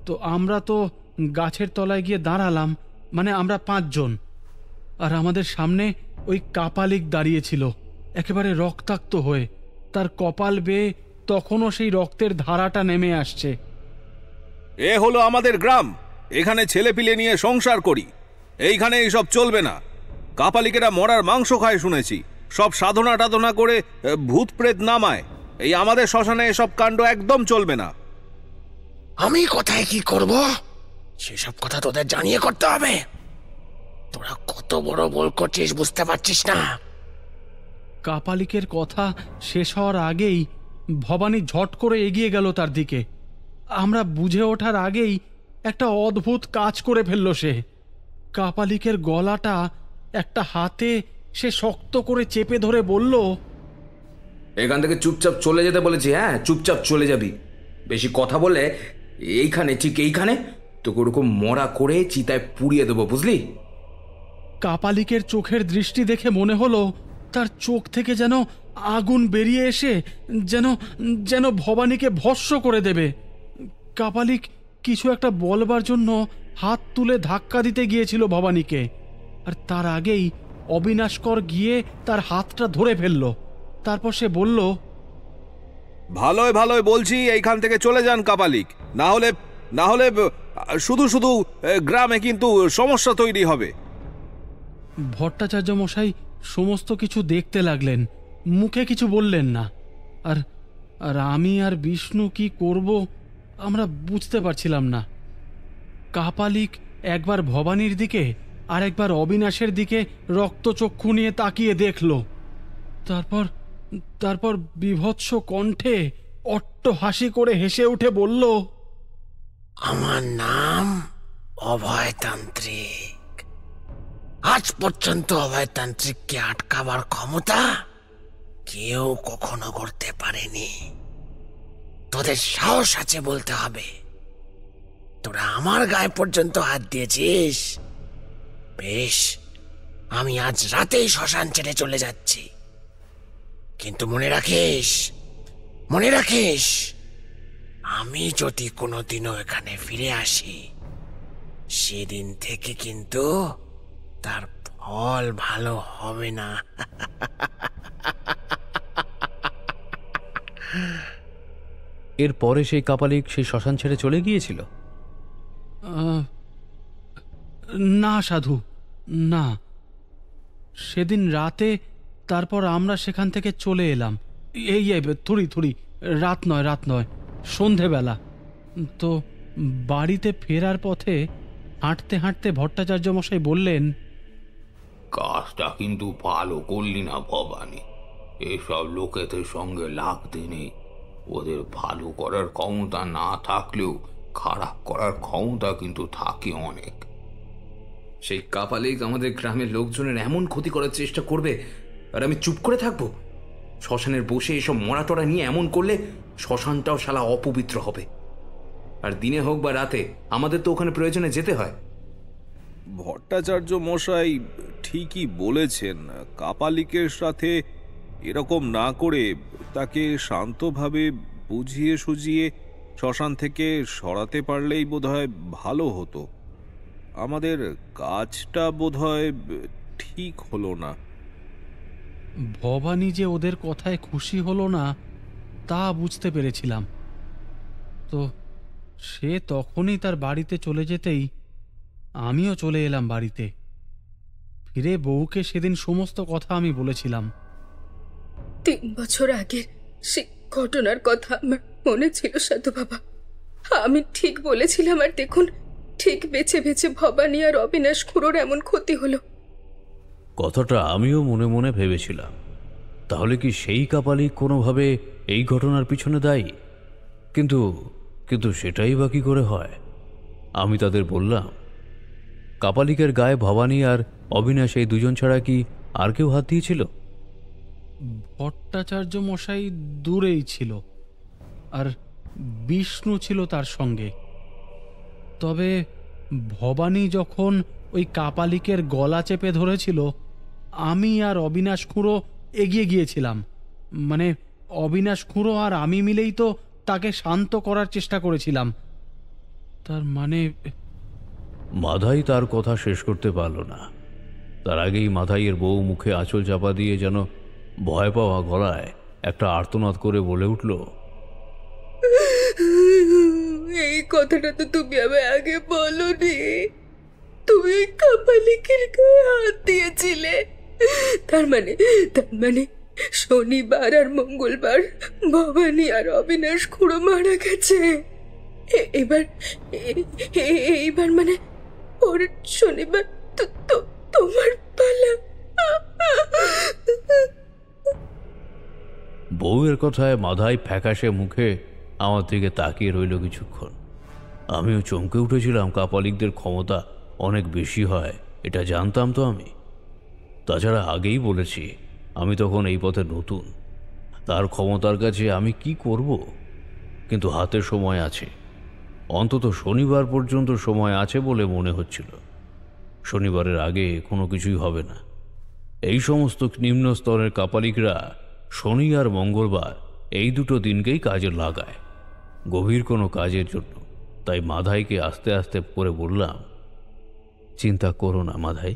তো আমরা তো গাছের তলায় গিয়ে দাঁড়ালাম, মানে আমরা 5 জন। আর আমাদের সামনে ওই কাপালিক দাঁড়িয়েছিল একেবারে রক্তাক্ত হয়ে। তার কপাল বেয়ে তখনও সেই রক্তের ধারাটা নেমে আসছে। এ হলো আমাদের গ্রাম, এখানে ছেলেপিলে নিয়ে সংসার করি। এইখানে এইসব চলবে না। কাপালিকেরা মরার মাংস খায় শুনেছি, সব সাধনা টাধনা করে ভূত প্রেত নামায়। এই আমাদের শ্মশানে এসব কাণ্ড একদম চলবে না। আমি কোথায় কি করব সেসব কথা তোদের জানিয়ে করতে হবে। তোরা কত বড় বল করছিস বুঝতে পারছিস না? কাপালিকের কথা শেষ হওয়ার আগেই ভবানী ঝট করে এগিয়ে গেল তার দিকে। আমরা বুঝে ওঠার আগেই একটা অদ্ভুত কাজ করে ফেলল সে। কাপালিকের গলাটা একটা হাতে সে শক্ত করে চেপে ধরে বলল, এখান থেকে চুপচাপ চলে যেতে বলেছি। হ্যাঁ, চুপচাপ চলে যাবি। বেশি কথা বললে ঠিক এইখানে তোকে ওরকম মরা করে চিতায় পুড়িয়ে দেবো, বুঝলি? কাপালিকের চোখের দৃষ্টি দেখে মনে হলো তার চোখ থেকে যেন আগুন বেরিয়ে এসে যেন ভবানীকে ভস্ম করে দেবে। কাপালিক কিছু একটা বলবার জন্য হাত তুলে ধাক্কা দিতে গিয়েছিল ভবানীকে, আর তার আগেই অবিনাশকর গিয়ে তার হাতটা ধরে ফেলল। তারপর সে বলল, ভালোই ভালোই বলছি এইখান থেকে চলে যান কাপালিক, না হলে শুধু শুধু গ্রামে কিন্তু সমস্যা তৈরি হবে। ভট্টাচার্য মশাই সমস্ত কিছু দেখতে লাগলেন, মুখে কিছু বললেন না। আর আর আমি আর বিষ্ণু কি করব আমরা বুঝতে পারছিলাম না। কাপালিক একবার ভবানীর দিকে আর একবার অবিনাশের দিকে রক্তচক্ষু নিয়ে তাকিয়ে দেখল। তারপর বিভৎস কণ্ঠে অট্ট হাসি করে হেসে উঠে বলল, আমার নাম অভয়তান্ত্রিক। আজ পর্যন্ত অভয়তান্ত্রিককে আটকাবার ক্ষমতা কেউ কখনো করতে পারেনি। তোদের সাহস আছে বলতে হবে। তোরা আমার গায়ে পর্যন্ত হাত দিয়েছিস। বেশ, আমি আজ রাতেই শ্মশান ছেড়ে চলে যাচ্ছি। কিন্তু মনে রাখিস, আমি যদি কোনোদিনও এখানে ফিরে আসি, সেদিন থেকে কিন্তু তার ফল ভালো হবে না। এরপরে সেই কাপালিক সেই শ্মশান ছেড়ে চলে গিয়েছিল? না সাধু, না। সেদিন রাতে তারপর আমরা সেখান থেকে চলে এলাম। এই থুড়ি রাত নয় সন্ধেবেলা। তো বাড়িতে ফেরার পথে হাঁটতে হাঁটতে ভট্টাচার্য মশাই বললেন, কাজটা কিন্তু ভালো করলি না ভবানী। এসব লোকেদের সঙ্গে লাগতে নেই। ওদের ভালো করার ক্ষমতা না থাকলেও খারাপ করার ক্ষমতা কিন্তু থাকে অনেক। সেই কাপালিক আমাদের গ্রামের লোকজনের এমন ক্ষতি করার চেষ্টা করবে আর আমি চুপ করে থাকবো? শ্মশানের বসে এসব মরাটরা নিয়ে এমন করলে শ্মশানটাও শালা অপবিত্র হবে। আর দিনে হোক বা রাতে আমাদের তো ওখানে প্রয়োজনে যেতে হয়। ভট্টাচার্য মশাই ঠিকই বলেছেন। কাপালিকের সাথে এরকম না করে তাকে শান্তভাবে বুঝিয়ে সুঝিয়ে শ্মশান থেকে সরাতে পারলেই বোধহয় ভালো হতো। আমাদের কাজটা বোধহয় ঠিক হলো না। ভবানী যে ওদের কথায় খুশি হলো না তা বুঝতে পেরেছিলাম। তো সে তখনই তার বাড়িতে চলে যেতেই আমিও চলে এলাম বাড়িতে। ফিরে বউকে সেদিন সমস্ত কথা আমি বলেছিলাম। 3 বছর আগের সে ঘটনার কথা আমার মনে ছিল সাধু বাবা। আমি ঠিক বলেছিলাম, আর দেখুন ঠিক বেছে বেছে ভবানী আর অবিনাশ খুড়োর এমন ক্ষতি হলো। কথাটা আমিও মনে মনে ভেবেছিলাম। তাহলে কি সেই কাপালিক কোনোভাবে এই ঘটনার পিছনে দায়ী? কিন্তু কিন্তু সেটাই বা কি করে হয়? আমি তাদের বললাম, কাপালিকের গায়ে ভবানী আর অবিনাশ এই দুজন ছাড়া কি আর কেউ হাত দিয়েছিল? ভট্টাচার্য মশাই দূরেই ছিল, আর বিষ্ণু ছিল তার সঙ্গে। তবে ভবানী যখন ওই কাপালিকের গলা চেপে ধরেছিল, আমি আর অবিনাশ খুঁড়ো এগিয়ে গিয়েছিলাম। মানে অবিনাশ খুঁড়ো আর আমি মিলেই তো তাকে শান্ত করার চেষ্টা করেছিলাম। তার মানে মাধাই তার কথা শেষ করতে পারল না। তার আগেই মাধাইয়ের বউ মুখে আঁচল চাপা দিয়ে যেন ভয় পাওয়া গলায় একটা আর্তনাদ করে বলে উঠল, এই কথাটা তো তুমি আমায় আগে বলোনি। তুমি ওই কাপালিকের গায়ে হাত দিয়েছিলে। তার মানে শনিবার আর মঙ্গলবার ভবানী আর অবিনাশ খুঁড়ো মারা গেছে। এইবার মানে পরের শনিবার তোমার পালা। বউয়ের কথায় মাধাই ফ্যাকাশে মুখে আমার দিকে তাকিয়ে রইল কিছুক্ষণ। আমিও চমকে উঠেছিলাম। কাপালিকদের ক্ষমতা অনেক বেশি হয় এটা জানতাম তো আমি। তাছাড়া আগেই বলেছি আমি তখন এই পথে নতুন। তার ক্ষমতার কাছে আমি কি করব? কিন্তু হাতে সময় আছে, অন্তত শনিবার পর্যন্ত সময় আছে বলে মনে হচ্ছিল। শনিবারের আগে কোনো কিছুই হবে না। এই সমস্ত নিম্ন স্তরের কাপালিকরা শনি আর মঙ্গলবার এই দুটো দিনকেই কাজে লাগায় গভীর কোনো কাজের জন্য। তাই মাধাইকে আস্তে আস্তে করে বললাম, চিন্তা করো না মাধাই,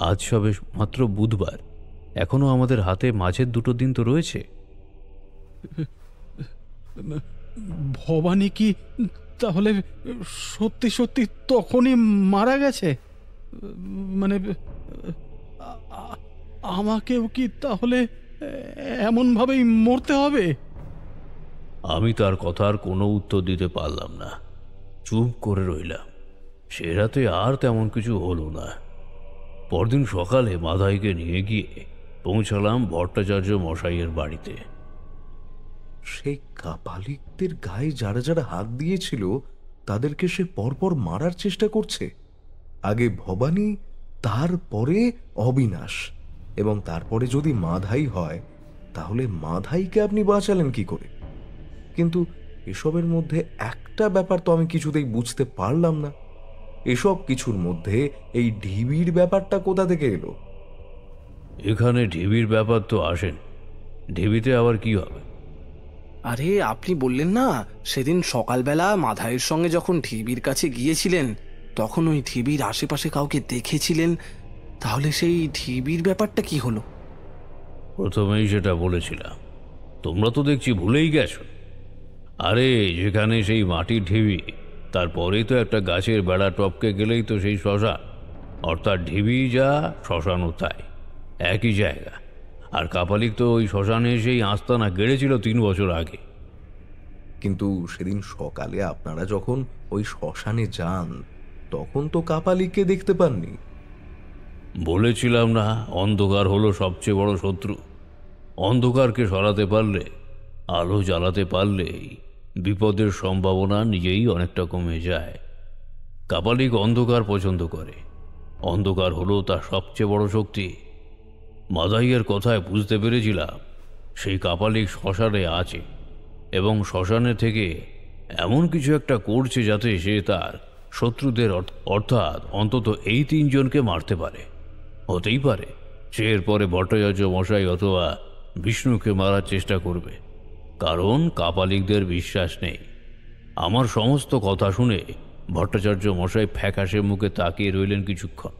আজ সবে মাত্র বুধবার, এখনো আমাদের হাতে মাঝের 2 দিন তো রয়েছে। ভবানী কি তাহলে সত্যি সত্যি তখনই মারা গেছে? মানে আমাকেও কি তাহলে এমনভাবেই মরতে হবে? আমি তার কথার কোনো উত্তর দিতে পারলাম না, চুপ করে রইলাম। সে রাতে আর তেমন কিছু হলো না। পরদিন সকালে মাধাইকে নিয়ে গিয়ে পৌঁছালাম ভট্টাচার্য মশাইয়ের বাড়িতে। সেই কাপালিকদের গায়ে যারা যারা হাত দিয়েছিল তাদেরকে সে পরপর মারার চেষ্টা করছে। আগে ভবানী, তারপরে অবিনাশ, এবং তারপরে যদি মাধাই হয়, তাহলে মাধাইকে আপনি বাঁচালেন কি করে? কিন্তু এসবের মধ্যে একটা ব্যাপার তো আমি কিছুতেই বুঝতে পারলাম না। এসব কিছুর মধ্যে এই ঢিবির ব্যাপারটা কোথা থেকে এলো? এখানে ঢিবির ব্যাপার তো আসেন, ঢিবিতে আবার কি হবে? আরে আপনি বললেন না সেদিন সকালবেলা মাধাইয়ের সঙ্গে যখন ঢিবির কাছে গিয়েছিলেন তখন ওই ঢিবির আশেপাশে কাউকে দেখেছিলেন, তাহলে সেই ঢিবির ব্যাপারটা কি হলো? প্রথমেই সেটা বলেছিলাম, তোমরা তো দেখছি ভুলেই গেছো। আরে যেখানে সেই মাটির ঢিবি, তারপরেই তো একটা গাছের বেড়া টপকে গেলেই তো সেই শ্মশান, অর্থাৎ ঢিবি যা শ্মশানও তাই, একই জায়গা। আর কাপালিক তো ওই শ্মশানে সেই আস্তানা গেড়েছিল 3 বছর আগে। কিন্তু সেদিন সকালে আপনারা যখন ওই শ্মশানে যান তখন তো কাপালিককে দেখতে পাননি। বলেছিলাম না, অন্ধকার হলো সবচেয়ে বড় শত্রু। অন্ধকারকে সরাতে পারলে, আলো জ্বালাতে পারলেই বিপদের সম্ভাবনা নিজেই অনেকটা কমে যায়। কাপালিক অন্ধকার পছন্দ করে, অন্ধকার হলো তার সবচেয়ে বড় শক্তি। মাদাইয়ের কথায় বুঝতে পেরেছিলাম সেই কাপালিক শ্মশানে আছে, এবং শ্মশানে থেকে এমন কিছু একটা করছে যাতে সে তার শত্রুদের অর্থাৎ অন্তত এই 3 জনকে মারতে পারে। হতেই পারে সে এরপরে ভট্টাচার্য মশাই অথবা বিষ্ণুকে মারার চেষ্টা করবে, কারণ কাপালিকদের বিশ্বাস নেই। আমার সমস্ত কথা শুনে ভট্টাচার্য মশাই ফ্যাকাশে মুখে তাকিয়ে রইলেন কিছুক্ষণ,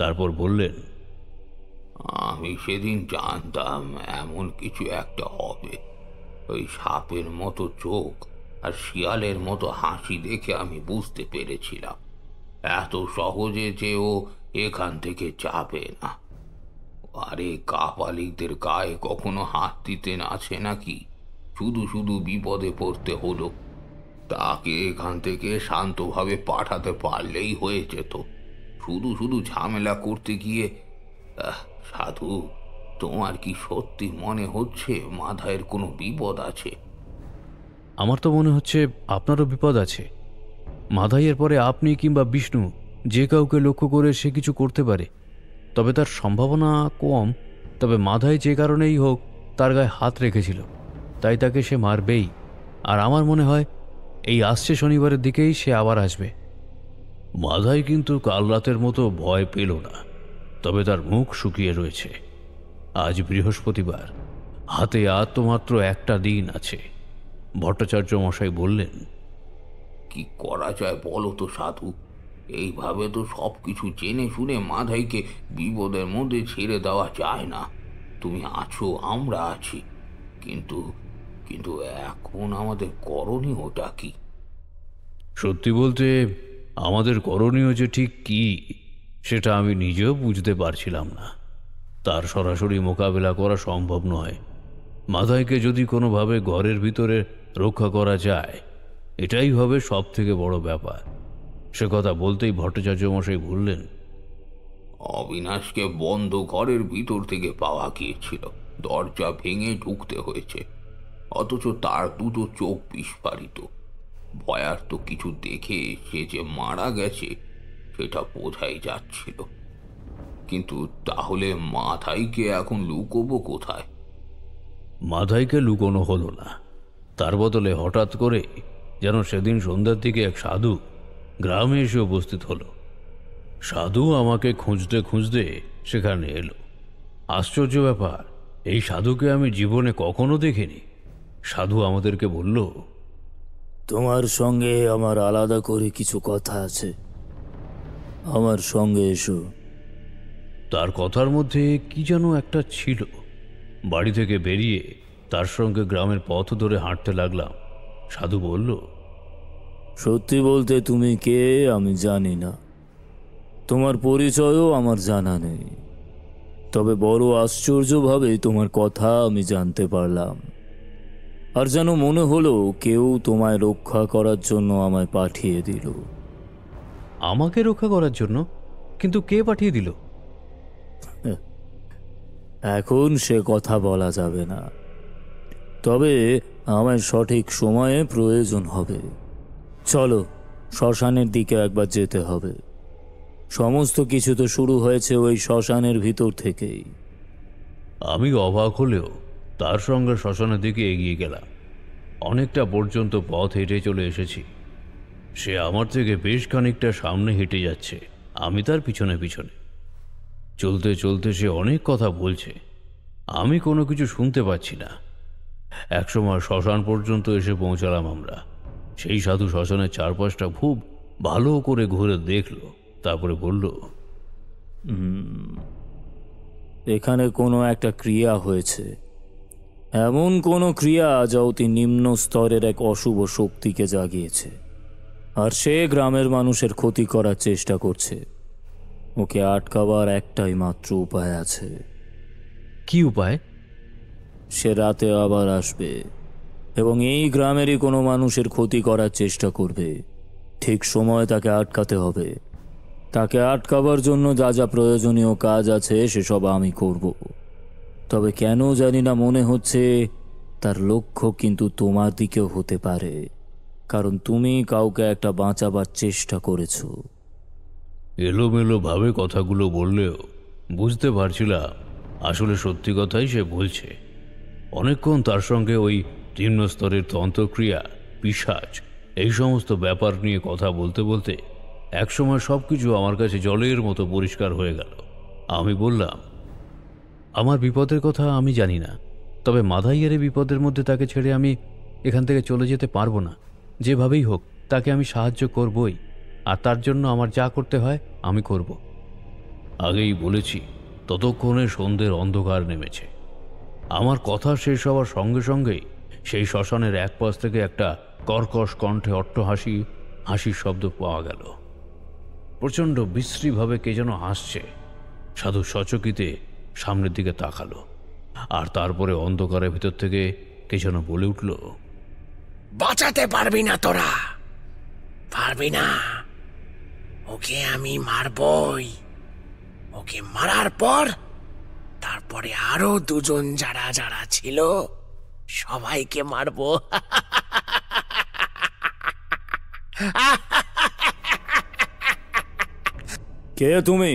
তারপর বললেন, আমি সেদিন জানতাম এমন কিছু একটা হবে। ওই সাপের মতো চোখ আর শিয়ালের মতো হাসি দেখে আমি বুঝতে পেরেছিলাম এত সহজে যে ও এখান থেকে যাবে না। আরে কাপালিকদের গায়ে কখনো হাত দিতে আছে নাকি? শুধু শুধু বিপদে পড়তে হলো। তাকে এখান থেকে শান্তভাবে পাঠাতে পারলেই হয়ে যেত। শুধু শুধু ঝামেলা করতে গিয়ে সাধু, তোমার কি সত্যি মনে হচ্ছে মাথায় কোনো বিপদ আছে? আমার তো মনে হচ্ছে আপনারও বিপদ আছে। মাধাইয়ের পরে আপনি কিংবা বিষ্ণু যে কাউকে লক্ষ্য করে সে কিছু করতে পারে, তবে তার সম্ভাবনা কম। তবে মাধাই যে কারণেই হোক তার গায়ে হাত রেখেছিল, তাই তাকে সে মারবেই। আর আমার মনে হয় এই আসছে শনিবারের দিকেই সে আবার আসবে। মাধাই কিন্তু কাল রাতের মতো ভয় পেল না, তবে তার মুখ শুকিয়ে রয়েছে। আজ বৃহস্পতিবার, হাতে আর তো মাত্র একটা দিন আছে। ভট্টাচার্য মশাই বললেন, কি করা যায় বলো তো সাধু? এইভাবে তো সবকিছু জেনে শুনে মাধাইকে বিপদের মধ্যে ছেড়ে দেওয়া যায় না। তুমি আছো, আমরা আছি, কিন্তু কিন্তু এখন আমাদের করণীয়টা কি? সত্যি বলতে আমাদের করণীয় যে ঠিক কি সেটা আমি নিজেও বুঝতে পারছিলাম না। তার সরাসরি মোকাবেলা করা সম্ভব নয়। মাধাইকে যদি কোনোভাবে ঘরের ভিতরে রক্ষা করা যায়, এটাই হবে সব থেকে বড় ব্যাপার। সে কথা বলতেই ভট্টাচার্য মশাই বললেন, অবিনাশকে বন্ধ ঘরের ভিতর থেকে পাওয়া গিয়েছিল, দরজা ভেঙে ঢুকতে হয়েছে, অথচ তার 2টো চোখ বিস্ফারিত। ভয়ার্ত কিছু দেখে সে যে মারা গেছে সেটা বোঝাই যাচ্ছিল। কিন্তু তাহলে মাধাইকে এখন লুকোবো কোথায়? মাধাইকে লুকোনো হলো না, তার বদলে হঠাৎ করে যেন সেদিন সন্ধ্যার দিকে এক সাধু গ্রামে এসে উপস্থিত হলো। সাধু আমাকে খুঁজতে খুঁজতে সেখানে এলো। আশ্চর্য ব্যাপার, এই সাধুকে আমি জীবনে কখনো দেখিনি। সাধু আমাদেরকে বলল, তোমার সঙ্গে আমার আলাদা করে কিছু কথা আছে, আমার সঙ্গে এসো। তার কথার মধ্যে কি যেন একটা ছিল। বাড়ি থেকে বেরিয়ে তার সঙ্গে গ্রামের পথ ধরে হাঁটতে লাগলাম। সাধু বলল, সত্যি বলতে তুমি কে আমি জানি না, তোমার পরিচয়ও আমার জানা নেই। তবে বড় আশ্চর্যভাবে তোমার কথা আমি জানতে পারলাম। আর যেন মনে হলো কেউ তোমায় রক্ষা করার জন্য আমায় পাঠিয়ে দিল। আমাকে রক্ষা করার জন্য? কিন্তু কে পাঠিয়ে দিল? এখন সে কথা বলা যাবে না, তবে আমায় সঠিক সময়ে প্রয়োজন হবে। চলো, শ্মশানের দিকে একবার যেতে হবে। সমস্ত কিছু তো শুরু হয়েছে ওই শ্মশানের ভিতর থেকেই। আমি অবাক হলেও তার সঙ্গে শ্মশানের দিকে এগিয়ে গেলাম। অনেকটা পর্যন্ত পথ হেঁটে চলে এসেছি। সে আমার থেকে বেশ খানিকটা সামনে হেঁটে যাচ্ছে, আমি তার পিছনে পিছনে। চলতে চলতে সে অনেক কথা বলছে, আমি কোনো কিছু শুনতে পাচ্ছি না। একসময় শ্মশান পর্যন্ত এসে পৌঁছালাম আমরা। সেই সাধু শ্মশানের চারপাশটা খুব ভালো করে ঘুরে দেখল, তারপরে বলল, এখানে কোনো একটা ক্রিয়া হয়েছে, এমন কোনো ক্রিয়া যা অতি নিম্ন স্তরের এক অশুভ শক্তিকে জাগিয়েছে। আর সে গ্রামের মানুষের ক্ষতি করার চেষ্টা করছে। ওকে আটকাবার একটাই মাত্র উপায় আছে। কি উপায়? সে রাতে আবার আসবে এবং এই গ্রামেরই কোনো মানুষের ক্ষতি করার চেষ্টা করবে। ঠিক সময় তাকে আটকাতে হবে। তাকে আটকাবার জন্য যা যা প্রয়োজনীয় কাজ আছে সেসব আমি করব। তবে কেন জানি না মনে হচ্ছে তার লক্ষ্য কিন্তু তোমার দিকেও হতে পারে, কারণ তুমি কাউকে একটা বাঁচাবার চেষ্টা করেছো। এলোমেলো ভাবে কথাগুলো বললেও বুঝতে পারছিলাম আসলে সত্যি কথাই সে বলছে। অনেকক্ষণ তার সঙ্গে ওই নিম্ন স্তরের তন্ত্রক্রিয়া, পিশাচ, এই সমস্ত ব্যাপার নিয়ে কথা বলতে বলতে একসময় সব কিছু আমার কাছে জলের মতো পরিষ্কার হয়ে গেল। আমি বললাম, আমার বিপদের কথা আমি জানি না, তবে মাধাইয়ের বিপদের মধ্যে তাকে ছেড়ে আমি এখান থেকে চলে যেতে পারবো না। যেভাবেই হোক তাকে আমি সাহায্য করবই, আর তার জন্য আমার যা করতে হয় আমি করব। আগেই বলেছি, ততক্ষণে সন্ধ্যের অন্ধকার নেমেছে। আমার কথা শেষ হওয়ার সঙ্গে সঙ্গেই সেই শ্মশানের এক পাশ থেকে একটা কর্কশ কণ্ঠে হাসির শব্দ পাওয়া গেল। প্রচণ্ড বিশ্রীভাবে কে যেন হাসছে। সাধু সচকিতে সামনের দিকে তাকালো, আর তারপরে অন্ধকারের ভিতর থেকে কে যেন বলে উঠল, বাঁচাতে পারবি না তোরা, পারবি না। ওকে আমি মারবই। ওকে মারার পর তারপরে আরো দুজন যারা যারা ছিল সবাইকে মারবো। কে তুমি?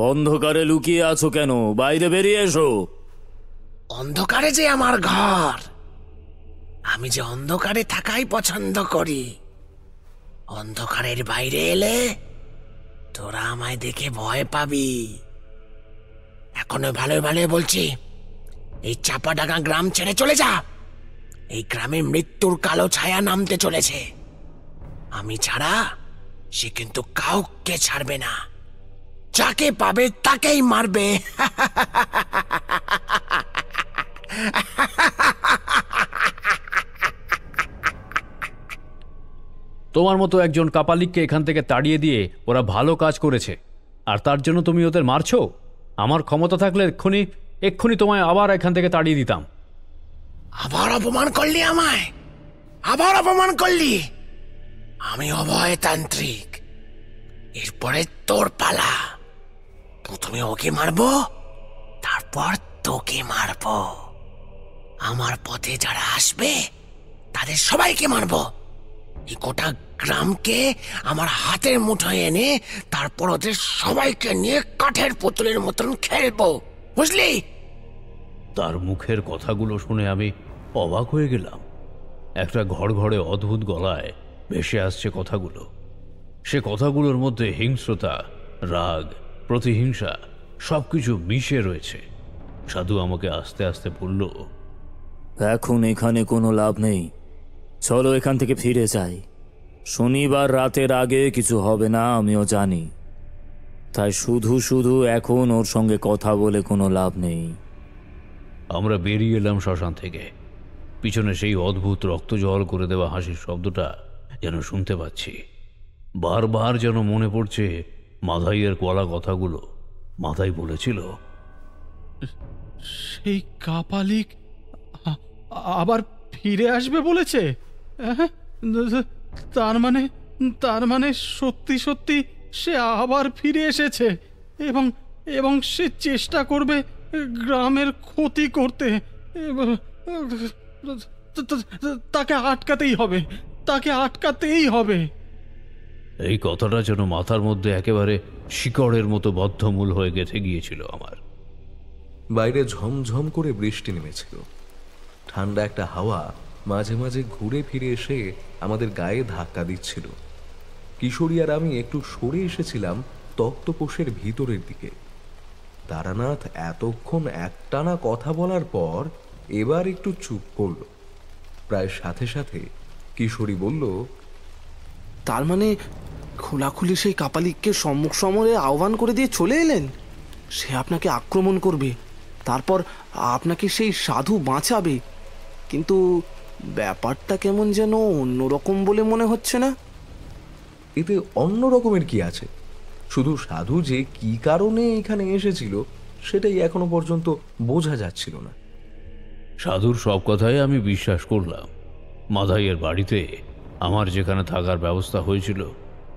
অন্ধকারে লুকিয়ে আছো কেন? বাইরে বেরিয়ে এসো। অন্ধকারে যে আমার ঘর, আমি যে অন্ধকারে থাকাই পছন্দ করি। অন্ধকারের বাইরে এলে তোরা আমায় দেখে ভয় পাবি। এখনো ভালো ভালো বলছি, এই চাপাডাঙ্গা গ্রাম ছেড়ে চলে যা। এই গ্রামে মৃত্যুর কালো ছায়া নামতে চলেছে। আমি ছাড়া সে কিন্তু কাউকে ছাড়বে না। যাকে পাবে তাকেই মারবে। তোমার মতো একজন কাপালিককে এখান থেকে তাড়িয়ে দিয়ে ওরা ভালো কাজ করেছে, আর তার জন্য তুমি ওদের মারছো? আমার ক্ষমতা থাকলে এক্ষুনি তোমায় আবার এখান থেকে তাড়িয়ে দিতাম। আবার অপমান করলি আমায়, আবার অপমান করলি। আমি অভয়তান্ত্রিক, এরপরে তোর পালা। প্রথমে ওকে মারবো, তারপর তোকে মারবো। আমার পথে যারা আসবে তাদের সবাইকে মারবো। এই গোটা গ্রামকে আমার হাতের মুঠোয় এনে তারপর ওদের সবাইকে নিয়ে কাঠের পুতুলের মতন খেলবো, বুঝলি? তার মুখের কথাগুলো শুনে আমি অবাক হয়ে গেলাম। একটা ঘড়ঘড়ে অদ্ভুত গলায় ভেসে আসছে কথাগুলো। সে কথাগুলোর মধ্যে হিংস্রতা, রাগ, প্রতিহিংসা সবকিছু মিশে রয়েছে। সাধু আমাকে আস্তে আস্তে বলল, এখন এখানে কোনো লাভ নেই, চলো এখান থেকে ফিরে যাই। শনিবার রাতের আগে কিছু হবে না, আমিও জানি। তাই শুধু শুধু এখন ওর সঙ্গে কথা বলে কোনো লাভ নেই। আমরা বেরিয়ে এলাম শ্মশান থেকে। পিছনে সেই অদ্ভুত রক্ত জল করে দেওয়া হাসির শব্দটা যেন শুনতে পাচ্ছি। বারবার যেন মনে পড়ছে মাধাইয়ের বলা কথাগুলো। মাধাই বলেছিল, সেই কাপালিক আবার ফিরে আসবে বলেছে। হ্যাঁ? তার মানে সত্যি সত্যি সে আবার ফিরে এসেছে এবং এবং সে চেষ্টা করবে গ্রামের ক্ষতি করতে। তাকে আটকাতেই হবে, তাকে আটকাতেই হবে। এই কথাটা যেন মাথার মধ্যে একেবারে শিকড়ের মতো বদ্ধমূল হয়ে গেঁথে গিয়েছিল আমার। বাইরে ঝমঝম করে বৃষ্টি নেমেছিল। ঠান্ডা একটা হাওয়া মাঝে মাঝে ঘুরে ফিরে এসে আমাদের গায়ে ধাক্কা দিচ্ছিল। কিশোরী আর আমি একটু সরে এসেছিলাম তক্তপোষের ভিতরের দিকে। তারানাথ এতক্ষণ একটানা কথা বলার পর এবার একটু চুপ করল। প্রায় সাথে সাথে কিশোরী বলল, তার মানে খোলাখুলি সেই কাপালিককে সম্মুখ সমরে আহ্বান করে দিয়ে চলে এলেন? সে আপনাকে আক্রমণ করবে, তারপর আপনাকে সেই সাধু বাঁচাবে। কিন্তু ব্যাপারটা কেমন যেন অন্যরকম বলে মনে হচ্ছে না? এতে অন্য রকমের কি আছে? শুধু সাধু যে কি কারণে এখানে এসেছিল সেটাই এখনো পর্যন্ত বোঝা যাচ্ছিল না। সাধুর সব কথাই আমি বিশ্বাস করলাম। মাধাইয়ের বাড়িতে আমার যেখানে থাকার ব্যবস্থা হয়েছিল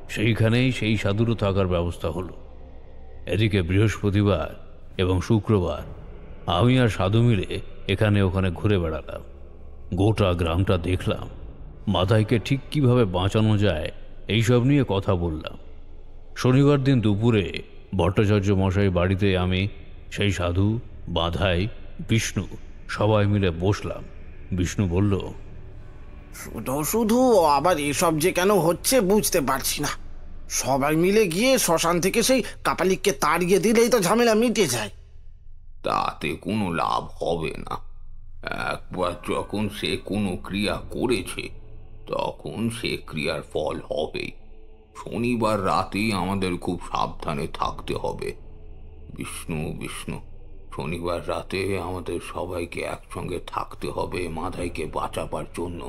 সেইখানেই সেই সাধুরও থাকার ব্যবস্থা হলো। এদিকে বৃহস্পতিবার এবং শুক্রবার আমি আর সাধু মিলে এখানে ওখানে ঘুরে বেড়ালাম। গোটা গ্রামটা দেখলাম। মাধাইকে ঠিক কিভাবে বাঁচানো যায় এইসব নিয়ে কথা বললাম। শনিবার দিন দুপুরে ভট্টাচার্য মশাই বাড়িতে আমি, সেই সাধু, মাধাই, বিষ্ণু সবাই মিলে বসলাম। বিষ্ণু বলল, শুধু শুধু আবার এসব যে কেন হচ্ছে বুঝতে পারছি না। সবাই মিলে গিয়ে শ্মশান থেকে সেই কাপালিককে তাড়িয়ে দিলেই তো ঝামেলা মিটে যায়। তাতে কোনো লাভ হবে না। একবার যখন সে কোনো ক্রিয়া করেছে তখন সে ক্রিয়ার ফল হবেই। শনিবার রাতেই আমাদের খুব সাবধানে থাকতে হবে। বিষ্ণু বিষ্ণু শনিবার রাতে আমাদের সবাইকে একসঙ্গে থাকতে হবে মাধাইকে বাঁচাবার জন্য।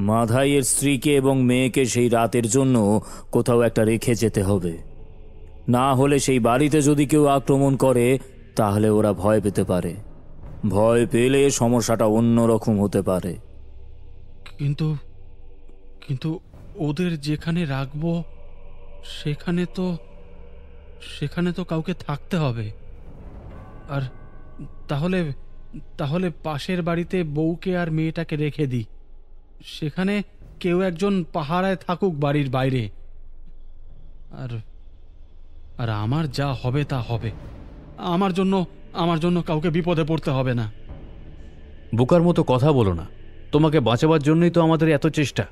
মাধাইয়ের স্ত্রীকে এবং মেয়েকে সেই রাতের জন্য কোথাও একটা রেখে যেতে হবে। না হলে সেই বাড়িতে যদি কেউ আক্রমণ করে তাহলে ওরা ভয় পেতে পারে। ভয় পেলে সমস্যাটা অন্যরকম হতে পারে। কিন্তু কিন্তু ওদের যেখানে রাখবো সেখানে তো কাউকে থাকতে হবে। আর তাহলে পাশের বাড়িতে বউকে আর মেয়েটাকে রেখে দিই। সেখানে কেউ একজন পাহারায় থাকুক বাড়ির বাইরে। আর আমার যা হবে তা হবে। আমার জন্য কাউকে বিপদে পড়তে হবে না। বোকার মতো কথা বলো না। তোমাকে বাঁচাবার জন্যই তো আমাদের এত চেষ্টা।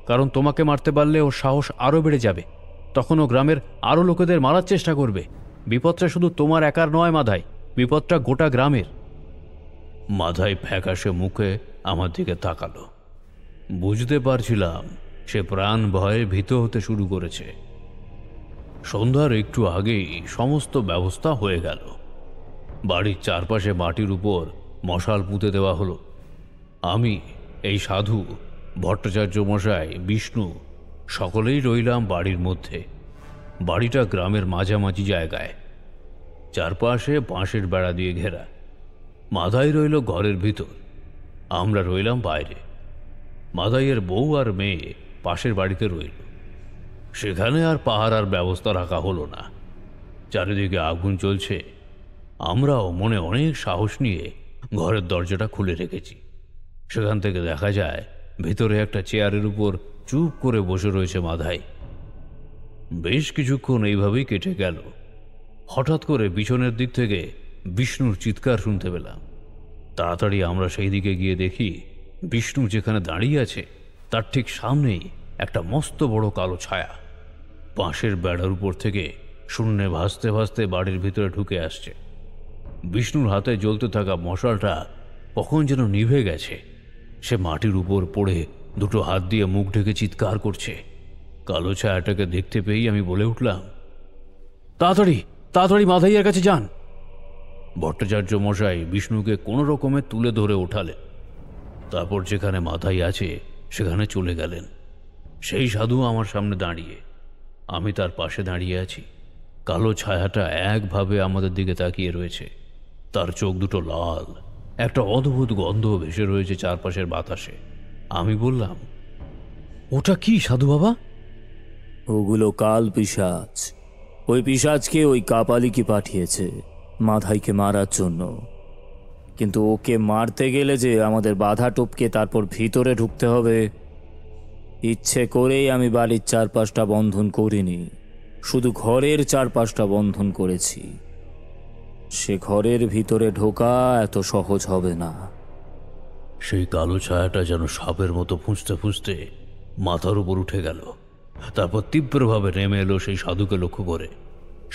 কারণ তোমাকে মারতে পারলে ওর সাহস আরও বেড়ে যাবে। তখন ও গ্রামের আরও লোকেদের মারার চেষ্টা করবে। বিপদটা শুধু তোমার একার নয় মাধাই, বিপদটা গোটা গ্রামের। মাধাই ফ্যাকাশে মুখে আমার দিকে তাকালো। বুঝতে পারছিলাম সে প্রাণ ভয়ে ভীত হতে শুরু করেছে। সন্ধ্যার একটু আগেই সমস্ত ব্যবস্থা হয়ে গেল। বাড়ির চারপাশে মাটির উপর মশাল পুঁতে দেওয়া হলো। আমি, এই সাধু, ভট্টাচার্য মশাই, বিষ্ণু সকলেই রইলাম বাড়ির মধ্যে। বাড়িটা গ্রামের মাঝামাঝি জায়গায়, চারপাশে বাঁশের বেড়া দিয়ে ঘেরা। মাধাই রইল ঘরের ভিতর, আমরা রইলাম বাইরে। মাধাইয়ের বউ আর মেয়ে পাশের বাড়িতে রইল। সেখানে আর পাহারার ব্যবস্থা রাখা হলো না। চারিদিকে আগুন চলছে। আমরাও মনে অনেক সাহস নিয়ে ঘরের দরজাটা খুলে রেখেছি। সেখান থেকে দেখা যায় ভিতরে একটা চেয়ারের উপর চুপ করে বসে রয়েছে মাধাই। বেশ কিছুক্ষণ এইভাবেই কেটে গেল। হঠাৎ করে পিছনের দিক থেকে বিষ্ণুর চিৎকার শুনতে পেলাম। তাড়াতাড়ি আমরা সেই দিকে গিয়ে দেখি বিষ্ণু যেখানে দাঁড়িয়ে আছে তার ঠিক সামনেই একটা মস্ত বড় কালো ছায়া বাঁশের বেড়ার উপর থেকে শূন্যে ভাসতে ভাসতে বাড়ির ভিতরে ঢুকে আসছে। বিষ্ণুর হাতে জ্বলতে থাকা মশালটা কখন যেন নিভে গেছে। সে মাটির উপর পড়ে দুটো হাত দিয়ে মুখ ঢেকে চিৎকার করছে। কালো ছায়াটাকে দেখতে পেয়েই আমি বলে উঠলাম, তাড়াতাড়ি তাড়াতাড়ি মাধাইয়ের কাছে যান। ভট্টাচার্য মশাই বিষ্ণুকে কোনো রকমে তুলে ধরে ওঠালেন। তারপর যেখানে মাথায় আছে সেখানে চলে গেলেন। সেই সাধু আমার সামনে দাঁড়িয়ে, আমি তার পাশে দাঁড়িয়ে আছি। কালো ছায়াটা একভাবে আমাদের দিকে তাকিয়ে রয়েছে। তার চোখ দুটো লাল, একটা অদ্ভুত গন্ধ ভেসে রয়েছে চারপাশের বাতাসে। আমি বললাম, ওটা কি সাধু বাবা? ওগুলো কাল পিশাচ। ওই পিশাচকে ওই কাপালিকে পাঠিয়েছে মাধাইকে মারার জন্য। কিন্তু ওকে মারতে গেলে যে আমাদের বাধা টপকে তারপর ভিতরে ঢুকতে হবে। ইচ্ছে করেই আমি বাড়ির চারপাশটা বন্ধন করিনি, শুধু ঘরের চারপাশটা বন্ধন করেছি। সে ঘরের ভিতরে ঢোকা এত সহজ হবে না। সেই কালো ছায়াটা যেন সাপের মতো ফুঁসতে ফুঁসতে মাথার উপর উঠে গেল। তারপর তীব্রভাবে নেমে এলো সেই সাধুকে লক্ষ্য করে।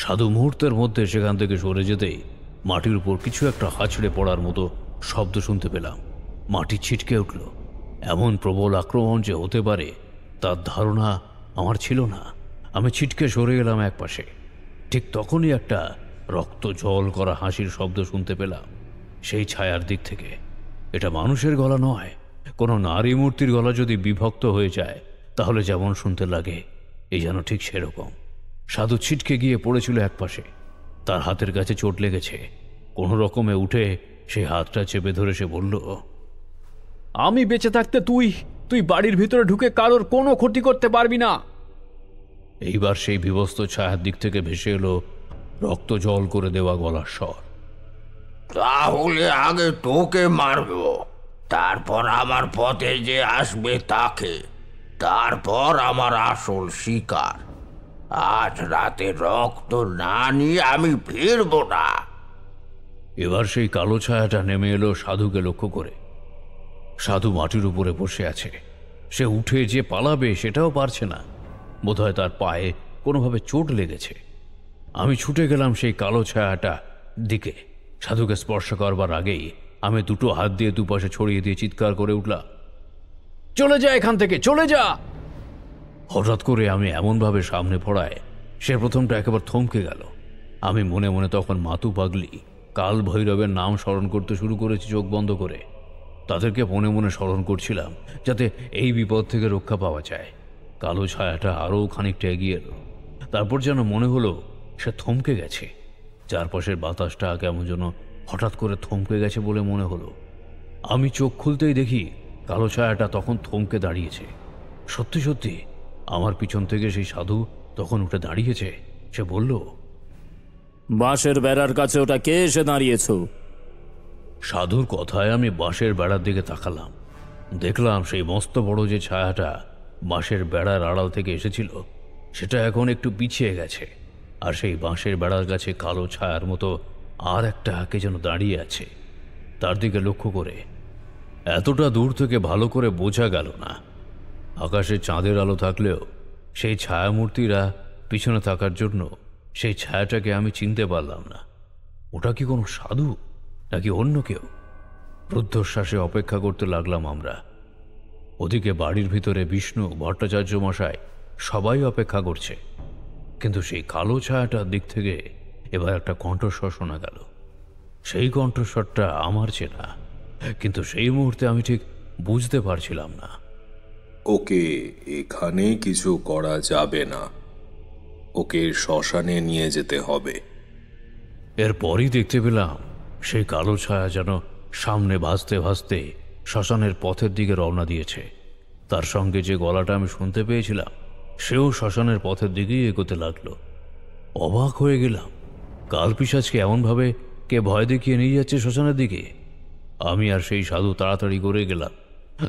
সাধু মুহূর্তের মধ্যে সেখান থেকে সরে যেতেই মাটির উপর কিছু একটা হাঁচড়ে পড়ার মতো শব্দ শুনতে পেলাম। মাটি ছিটকে উঠল। এমন প্রবল আক্রমণ যে হতে পারে তার ধারণা আমার ছিল না। আমি ছিটকে সরে গেলাম একপাশে। ঠিক তখনই একটা রক্ত জল করা হাসির শব্দ শুনতে পেলাম সেই ছায়ার দিক থেকে। এটা মানুষের গলা নয়, কোনো নারী মূর্তির গলা যদি বিভক্ত হয়ে যায় তাহলে যেমন শুনতে লাগে, এই যেন ঠিক সেরকম। সাধু ছিটকে গিয়ে পড়েছিল একপাশে। তার হাতের কাছে চোট লেগেছে। কোনো রকমে উঠে সেই হাতটা চেপে ধরে সে বলল, আমি বেঁচে থাকতে তুই তুই বাড়ির ভিতরে ঢুকে কারোর কোনো ক্ষতি করতে পারবি না। এইবার সেই বিবস্ত ছায়ার দিক থেকে ভেসে এলো রক্ত জল করে দেওয়া গলার স্বর। তাহলে আগে তোকে মারবো, তারপর আমার পথে যে আসবে তাকে, তারপর আমার আসল শিকার। আজ রাতে রক্ত না নিয়ে আমি ফিরবো না। এবার সেই কালো ছায়াটা নেমে এলো সাধুকে লক্ষ্য করে। সাধু মাটির উপরে বসে আছে। সে উঠে যে পালাবে সেটাও পারছে না। বোধহয় তার পায়ে কোনোভাবে চোট লেগেছে। আমি ছুটে গেলাম সেই কালো ছায়াটা দিকে। সাধুকে স্পর্শ করবার আগেই আমি দুটো হাত দিয়ে দুপাশে ছড়িয়ে দিয়ে চিৎকার করে উঠলাম, চলে যা এখান থেকে, চলে যা। হঠাৎ করে আমি এমনভাবে সামনে পড়ায় সে প্রথমটা একেবারে থমকে গেল। আমি মনে মনে তখন মাতু পাগলি কাল ভৈরবের নাম স্মরণ করতে শুরু করেছি চোখ বন্ধ করে। তাদেরকে মনে মনে স্মরণ করছিলাম যাতে এই বিপদ থেকে রক্ষা পাওয়া যায়। কালো ছায়াটা আরও খানিকটা এগিয়ে এলো। তারপর যেন মনে হলো সে থমকে গেছে। চারপাশের বাতাসটা কেমন যেন হঠাৎ করে থমকে গেছে বলে মনে হলো। আমি চোখ খুলতেই দেখি কালো ছায়াটা তখন থমকে দাঁড়িয়েছে। সত্যি সত্যি আমার পিছন থেকে সেই সাধু তখন উঠে দাঁড়িয়েছে। সে বলল, বাঁশের বেড়ার কাছে ওটা কে এসে দাঁড়িয়েছ? সাধুর কথায় আমি বাঁশের বেড়ার দিকে তাকালাম। দেখলাম সেই মস্ত বড় যে ছায়াটা বাঁশের বেড়ার আড়াল থেকে এসেছিল সেটা এখন একটু পিছিয়ে গেছে। আর সেই বাঁশের বেড়ার কাছে কালো ছায়ার মতো আর একটা কে যেন দাঁড়িয়ে আছে। তার দিকে লক্ষ্য করে এতটা দূর থেকে ভালো করে বোঝা গেল না। আকাশে চাঁদের আলো থাকলেও সেই ছায়ামূর্তিরা পিছনে থাকার জন্য সেই ছায়াটাকে আমি চিনতে পারলাম না। ওটা কি কোনো সাধু নাকি অন্য কেউ? রুদ্ধশ্বাসে অপেক্ষা করতে লাগলাম আমরা। ওদিকে বাড়ির ভিতরে বিষ্ণু, ভট্টাচার্য মশাই সবাই অপেক্ষা করছে। কিন্তু সেই কালো ছায়াটার দিক থেকে এবার একটা কণ্ঠস্বর শোনা গেল। সেই কণ্ঠস্বরটা আমার চেনা, কিন্তু সেই মুহূর্তে আমি ঠিক বুঝতে পারছিলাম না। ওকে এখানে কিছু করা যাবে না, ওকে শ্মশানে নিয়ে যেতে হবে। এরপরই দেখতে পেলাম সেই কালো ছায়া যেন সামনে ভাসতে ভাসতে শ্মশানের পথের দিকে রওনা দিয়েছে। তার সঙ্গে যে গলাটা আমি শুনতে পেয়েছিলাম সেও শ্মশানের পথের দিকেই এগোতে লাগলো। অবাক হয়ে গেলাম, কালপিশাচকে এমনভাবে কে ভয় দেখিয়ে নিয়ে যাচ্ছে শ্মশানের দিকে। আমি আর সেই সাধু তাড়াতাড়ি করে গেলাম।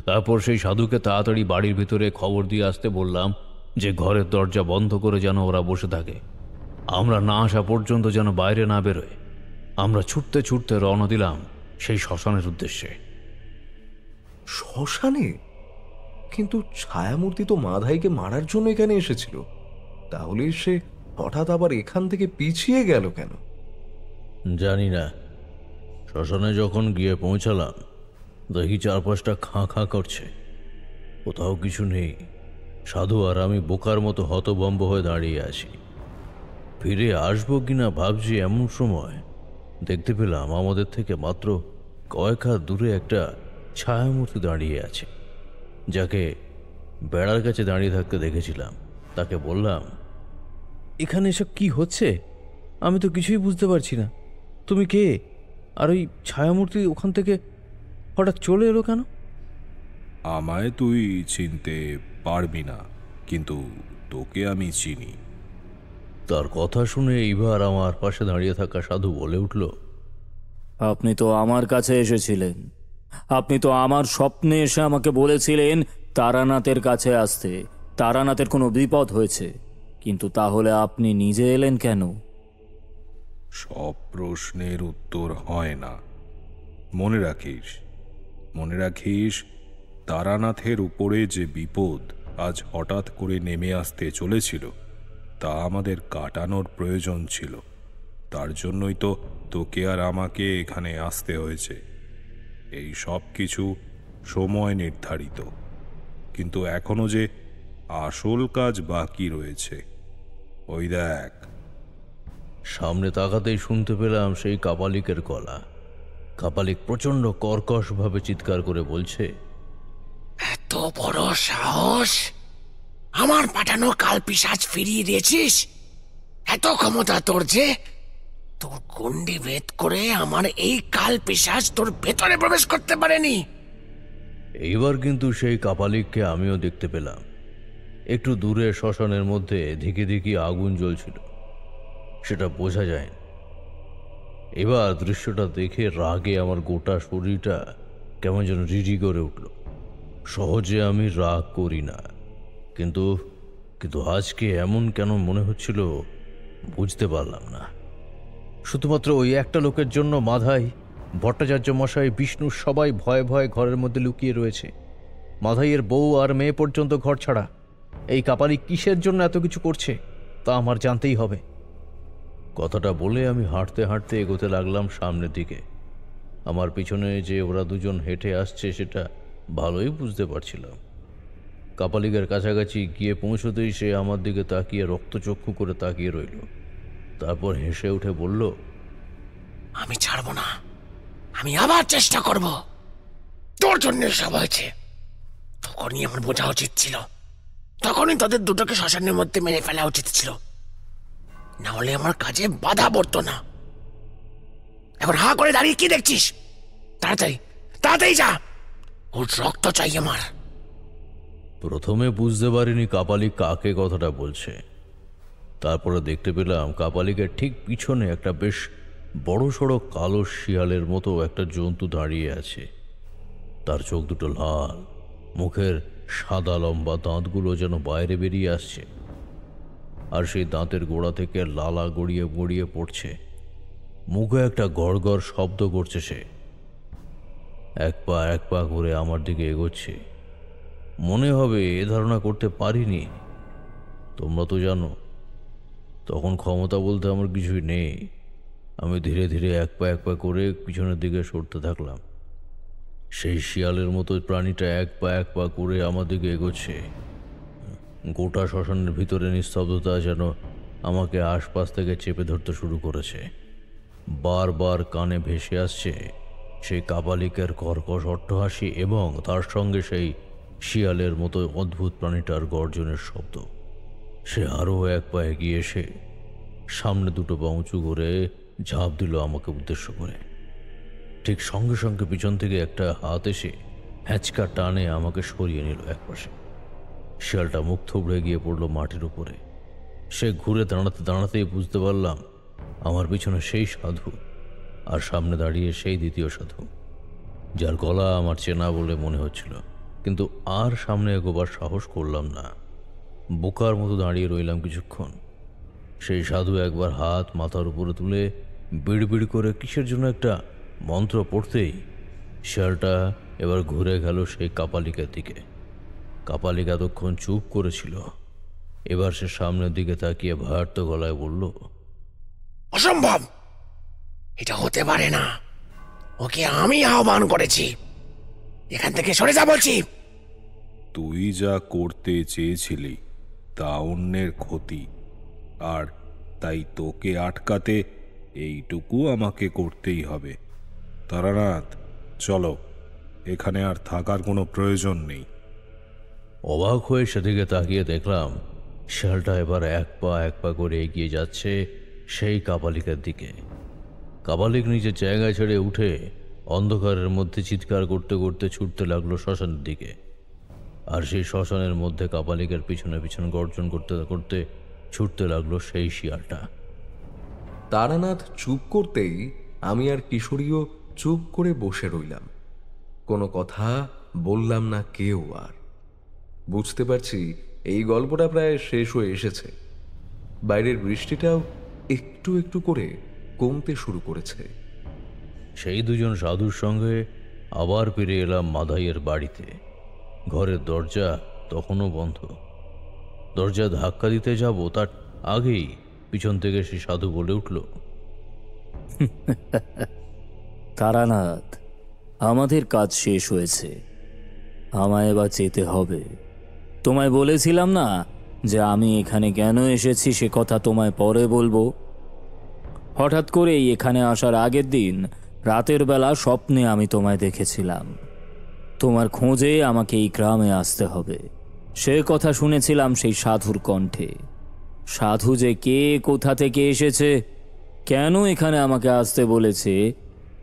তারপর সেই সাধুকে তাড়াতাড়ি বাড়ির ভিতরে খবর দিয়ে আসতে বললাম যে ঘরের দরজা বন্ধ করে যেন ওরা বসে থাকে, আমরা না আসা পর্যন্ত যেন বাইরে না বেরোয়। আমরা ছুটতে ছুটতে রওনা দিলাম সেই শ্মশানের উদ্দেশ্যে। শ্মশানে? কিন্তু ছায়ামূর্তি তো মাধাইকে মারার জন্য এখানে এসেছিল, তাহলে সে হঠাৎ আবার এখান থেকে পিছিয়ে গেল কেন? জানি না। শ্মশানে যখন গিয়ে পৌঁছালাম দেখি চারপাশটা খাঁ খাঁ করছে, কোথাও কিছু নেই। সাধু আর আমি বোকার মতো হতভম্ব হয়ে দাঁড়িয়ে আছি। ফিরে আসবো কিনা ভাবছি, এমন সময় দেখতে পেলাম আমাদের থেকে মাত্র কয়েক হাত দূরে একটা ছায়ামূর্তি দাঁড়িয়ে আছে, যাকে বেড়ার কাছে দাঁড়িয়ে থাকতে দেখেছিলাম। তাকে বললাম, এখানে এসব কি হচ্ছে? আমি তো কিছুই বুঝতে পারছি না। তুমি কে? আর ওই ছায়ামূর্তি ওখান থেকে হঠাৎ চলে এলো কেন? আমায় তুই চিনতে পারবি না, কিন্তু তোকে আমি চিনি। তার কথা শুনে এইবার আমার পাশে দাঁড়িয়ে থাকা সাধু বলে উঠল, আপনি তো আমার কাছে এসেছিলেন। আপনি তো আমার স্বপ্নে এসে আমাকে বলেছিলেন তারানাথের কাছে আসতে, তারানাথের কোনো বিপদ হয়েছে। কিন্তু তাহলে আপনি নিজে এলেন কেন? সব প্রশ্নের উত্তর হয় না। মনে রাখিস তারানাথের উপরে যে বিপদ আজ হঠাৎ করে নেমে আসতে চলেছিল, তা আমাদের কাটানোর প্রয়োজন ছিল। তার জন্যই তো তোকে আর আমাকে এখানে আসতে হয়েছে। এই সব কিছু সময় নির্ধারিত, কিন্তু এখনো যে আসল কাজ বাকি রয়েছে। ওই দেখ। সামনে তাকাতেই শুনতে পেলাম সেই কাপালিকের গলা। কাপালিক প্রচন্ড কর্কশভাবে চিৎকার করে বলছে, এত বড় সাহস! আমার পাঠানো কালপিশাচ ফিরিয়ে দিয়েছিস? এত ক্ষমতা তোর যে তোর গণ্ডি ভেদ করে আমার এই কালপিশাচ তোর ভেতরে প্রবেশ করতে পারেনি। এইবার কিন্তু সেই কাপালিককে আমিও দেখতে পেলাম। একটু দূরে শ্মশানের মধ্যে ধিকি ধিকি আগুন জ্বলছিল, সেটা বোঝা যায়। এবার দৃশ্যটা দেখে রাগে আমার গোটা শরীরটা কেমন যেন রিরি করে উঠল। সহজে আমি রাগ করি না, কিন্তু আজকে এমন কেন মনে হচ্ছিল বুঝতে পারলাম না। শুধুমাত্র ওই একটা লোকের জন্য মাধাই, ভট্টাচার্য মশাই, বিষ্ণু সবাই ভয়ে ভয়ে ঘরের মধ্যে লুকিয়ে রয়েছে। মাধাইয়ের বউ আর মেয়ে পর্যন্ত ঘর ছাড়া। এই কাপালি কিসের জন্য এত কিছু করছে তা আমার জানতেই হবে। কথাটা বলে আমি হাঁটতে হাঁটতে এগোতে লাগলাম সামনের দিকে। আমার পিছনে যে ওরা দুজন হেঁটে আসছে সেটা ভালোই বুঝতে পারছিলাম। কাপালিকের কাছাকাছি গিয়ে পৌঁছতেই সে আমার দিকে তাকিয়ে রক্তচক্ষু করে তাকিয়ে রইল। তারপর হেসে উঠে বলল, আমি ছাড়বো না, আমি আবার চেষ্টা করব। তোর জন্য সব হয়েছে, তখনই আমার বোঝা উচিত ছিল। তখনই তাদের দুটোকে শ্মশানের মধ্যে মেরে ফেলা উচিত ছিল, না হলে আমার কাজে বাধা পড়তো না। এখন হা করে দাঁড়িয়ে কি দেখছিস? তাড়াতাড়ি তাড়াতাড়ি যা, ওর রক্ত চাই আমার। প্রথমে বুঝতে পারিনি কাপালিক কাকে কথাটা বলছে। তারপরে দেখতে পেলাম কাপালিকের ঠিক পিছনে একটা বেশ বড় সড়ো কালো শিয়ালের মতো একটা জন্তু দাঁড়িয়ে আছে। তার চোখ দুটো লাল, মুখের সাদা লম্বা দাঁতগুলো যেন বাইরে বেরিয়ে আসছে, আর সেই দাঁতের গোড়া থেকে লালা গড়িয়ে গড়িয়ে পড়ছে। মুখে একটা গড়গড় শব্দ করছে সে। এক পা করে আমার দিকে এগোচ্ছে। মনে হবে এ ধারণা করতে পারিনি। তোমরা তো জানো, তখন ক্ষমতা বলতে আমার কিছুই নেই। আমি ধীরে ধীরে এক পা করে পিছনের দিকে সরতে থাকলাম। সেই শিয়ালের মতো প্রাণীটা এক পা করে আমার দিকে এগোচ্ছে। গোটা শ্মশানের ভিতরে নিস্তব্ধতা যেন আমাকে আশপাশ থেকে চেপে ধরতে শুরু করেছে। বারবার কানে ভেসে আসছে সেই কাপালিকের কর্কশ অট্টহাসি এবং তার সঙ্গে সেই শিয়ালের মতো অদ্ভুত প্রাণীটার গর্জনের শব্দ। সে আরও এক পা এগিয়ে এসে সামনে দুটো পা উঁচু করে ঝাঁপ দিল আমাকে উদ্দেশ্য করে। ঠিক সঙ্গে সঙ্গে পিছন থেকে একটা হাত এসে হ্যাঁচকা টানে আমাকে সরিয়ে নিল একপাশে। শিয়ালটা মুখ থুবড়ে গিয়ে পড়ল মাটির উপরে। সে ঘুরে দাঁড়াতেই বুঝতে পারলাম আমার পিছনে সেই সাধু, আর সামনে দাঁড়িয়ে সেই দ্বিতীয় সাধু, যার গলা আমার চেনা বলে মনে হচ্ছিল। কিন্তু আর সামনে এগোবার সাহস করলাম না। বোকার মতো দাঁড়িয়ে রইলাম কিছুক্ষণ। সেই সাধু একবার হাত মাথার উপরে তুলে বিড়বিড় করে কিসের জন্য একটা মন্ত্র পড়তেই শিয়ালটা এবার ঘুরে গেল সেই কাপালিকের দিকে। কাপালিক এতক্ষণ চুপ করেছিল, এবার সে সামনের দিকে তাকিয়ে ভয়ার্ত গলায় বলল, অসম্ভব, এটা হতে পারে না। ওকে আমি আহ্বান করেছি, এখান থেকে সরে যা বলছি। তুই যা করতে চেয়েছিলি তা অন্যের ক্ষতি, আর তাই তোকে আটকাতে এইটুকু আমাকে করতেই হবে। তারানাথ, চলো, এখানে আর থাকার কোনো প্রয়োজন নেই। অবাক হয়ে সেদিকে তাকিয়ে দেখলাম শেয়ালটা এবার এক পা করে এগিয়ে যাচ্ছে সেই কাপালিকের দিকে। কাপালিক নিজের জায়গায় ছেড়ে উঠে অন্ধকারের মধ্যে চিৎকার করতে করতে ছুটতে লাগলো শ্মশানের দিকে। আর সেই শ্মশানের মধ্যে কাপালিকের পিছনে পিছনে গর্জন করতে করতে ছুটতে লাগলো সেই শিয়ালটা। তারানাথ চুপ করতেই আমি আর কিশোরীও চুপ করে বসে রইলাম। কোনো কথা বললাম না কেউ। আর বুঝতে পারছি এই গল্পটা প্রায় শেষ হয়ে এসেছে। বাইরের বৃষ্টিটাও একটু একটু করে কমতে শুরু করেছে। সেই দুজন সাধুর সঙ্গে আবার ফিরে এলাম মাধাইয়ের বাড়িতে। ঘরের দরজা তখনও বন্ধ। দরজা ধাক্কা দিতে যাব তার আগেই পিছন থেকে সে সাধু বলে উঠল, তারানাথ, আমাদের কাজ শেষ হয়েছে, আমায় এবার যেতে হবে। তোমায় বলেছিলাম না যে আমি এখানে কেন এসেছি, সে কথা তোমায় পরে বলবো। হঠাৎ করেই এখানে আসার আগের দিন রাতের বেলা স্বপ্নে আমি তোমায় দেখেছিলাম। তোমার খোঁজে আমাকে এই গ্রামে আসতে হবে, সে কথা শুনেছিলাম সেই সাধুর কণ্ঠে। সাধু যে কে, কোথা থেকে এসেছে, কেন এখানে আমাকে আসতে বলেছে,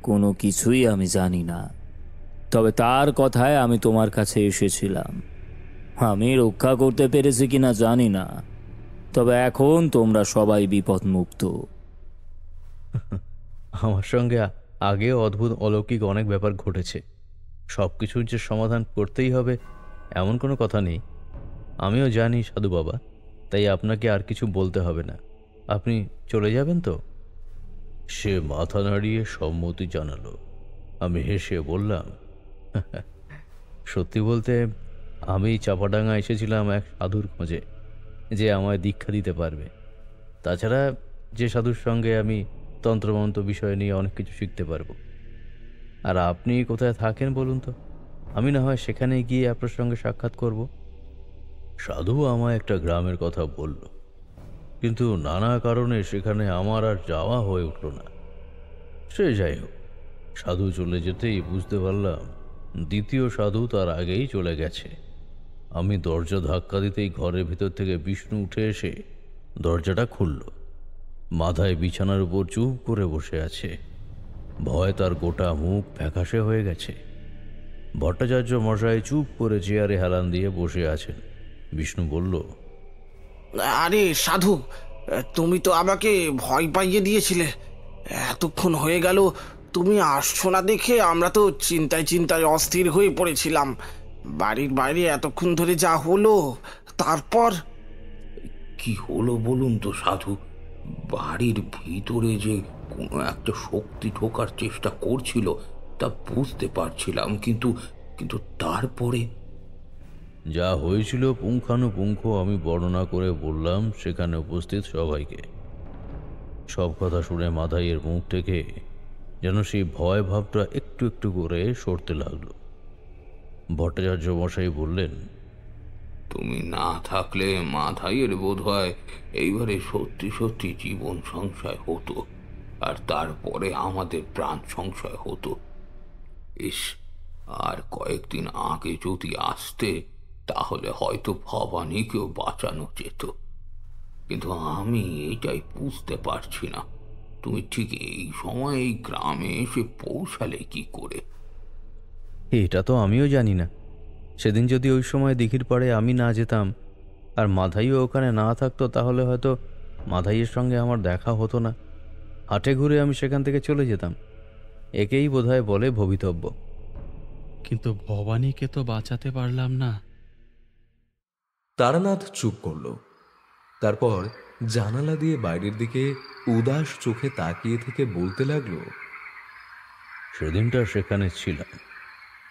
কোনো কিছুই আমি জানি না। তবে তার কথায় আমি তোমার কাছে এসেছিলাম। আমি রক্ষা করতে পেরেছি কিনা জানি না, তবে এখন তোমরা সবাই বিপদমুক্ত। আমার সঙ্গে আগেও অদ্ভুত অলৌকিক অনেক ব্যাপার ঘটেছে। সব কিছুর যে সমাধান করতেই হবে এমন কোনো কথা নেই। আমিও জানি সাধু বাবা, তাই আপনাকে আর কিছু বলতে হবে না। আপনি চলে যাবেন তো? সে মাথা নাড়িয়ে সম্মতি জানালো। আমি হেসে বললাম, সত্যি বলতে আমি চাপাডাঙ্গা এসেছিলাম এক সাধুর খোঁজে, যে আমায় দীক্ষা দিতে পারবে। তাছাড়া যে সাধুর সঙ্গে আমি তন্ত্রমন্ত্র বিষয় নিয়ে অনেক কিছু শিখতে পারবো। আর আপনি কোথায় থাকেন বলুন তো, আমি না হয় সেখানে গিয়ে আপনার সঙ্গে সাক্ষাৎ করব। সাধু আমায় একটা গ্রামের কথা বলল, কিন্তু নানা কারণে সেখানে আমার আর যাওয়া হয়ে উঠল না। সে যাই হোক, সাধু চলে যেতেই বুঝতে পারলাম দ্বিতীয় সাধু তার আগেই চলে গেছে। আমি দরজা ধাক্কা দিতেই ঘরের ভিতর থেকে বিষ্ণু উঠে এসে দরজাটা খুলল। মাথায় বিছানার উপর চুপ করে বসে আছে। ভয় তার গোটা মুখ ফ্যাকাশে হয়ে গেছে। ভট্টাচার্য মশাই চুপ করে চেয়ারে হেলান দিয়ে বসে আছেন। বিষ্ণু বলল, আরে সাধু, তুমি তো আমাকে ভয় পাইয়ে দিয়েছিলে। এতক্ষণ হয়ে গেল তুমি আসছো না দেখে আমরা তো চিন্তায় চিন্তায় অস্থির হয়ে পড়েছিলাম। বাড়ির বাইরে এতক্ষণ ধরে যা হলো, তারপর কি হলো বলুন তো সাধু? বাড়ির ভিতরে যে কোনো একটা শক্তি ঢোকার চেষ্টা করছিল তা বুঝতে পারছিলাম, কিন্তু কিন্তু তারপরে যা হয়েছিল পুঙ্খানুপুঙ্খ আমি বর্ণনা করে বললাম সেখানে উপস্থিত সবাইকে। সব কথা শুনে মাধাইয়ের মুখ থেকে যেন সেই ভয় ভাবটা একটু একটু করে সরতে লাগলো। ভট্টাচার্য মশাই বললেন, তুমি না থাকলে মাধাইয়ের বোধ হয় এইবারে সত্যি সত্যি জীবন সংশয় হতো, আর তারপরে আমাদের প্রাণ সংশয় হতো। ইস, আর কয়েকদিন আগে যদি আসতে তাহলে হয়তো ভবানীকেও বাঁচানো যেত। কিন্তু আমি এটাই বুঝতে পারছি না, তুমি ঠিক এই সময় এই গ্রামে এসে পৌঁছালে কি করে? এটা তো আমিও জানি না। সেদিন যদি ওই সময় দিঘির পাড়ে আমি না যেতাম আর মাধাইও ওখানে না থাকতো, তাহলে হয়তো মাধাইয়ের সঙ্গে আমার দেখা হতো না। হাটে ঘুরে আমি সেখান থেকে চলে যেতাম। একেই বোধহয় বলে ভবিতব্য। কিন্তু ভবানীকে তো বাঁচাতে পারলাম না। তারানাথ চুপ করল। তারপর জানালা দিয়ে বাইরের দিকে উদাস চোখে তাকিয়ে থেকে বলতে লাগলো, সেদিনটা সেখানে ছিলাম।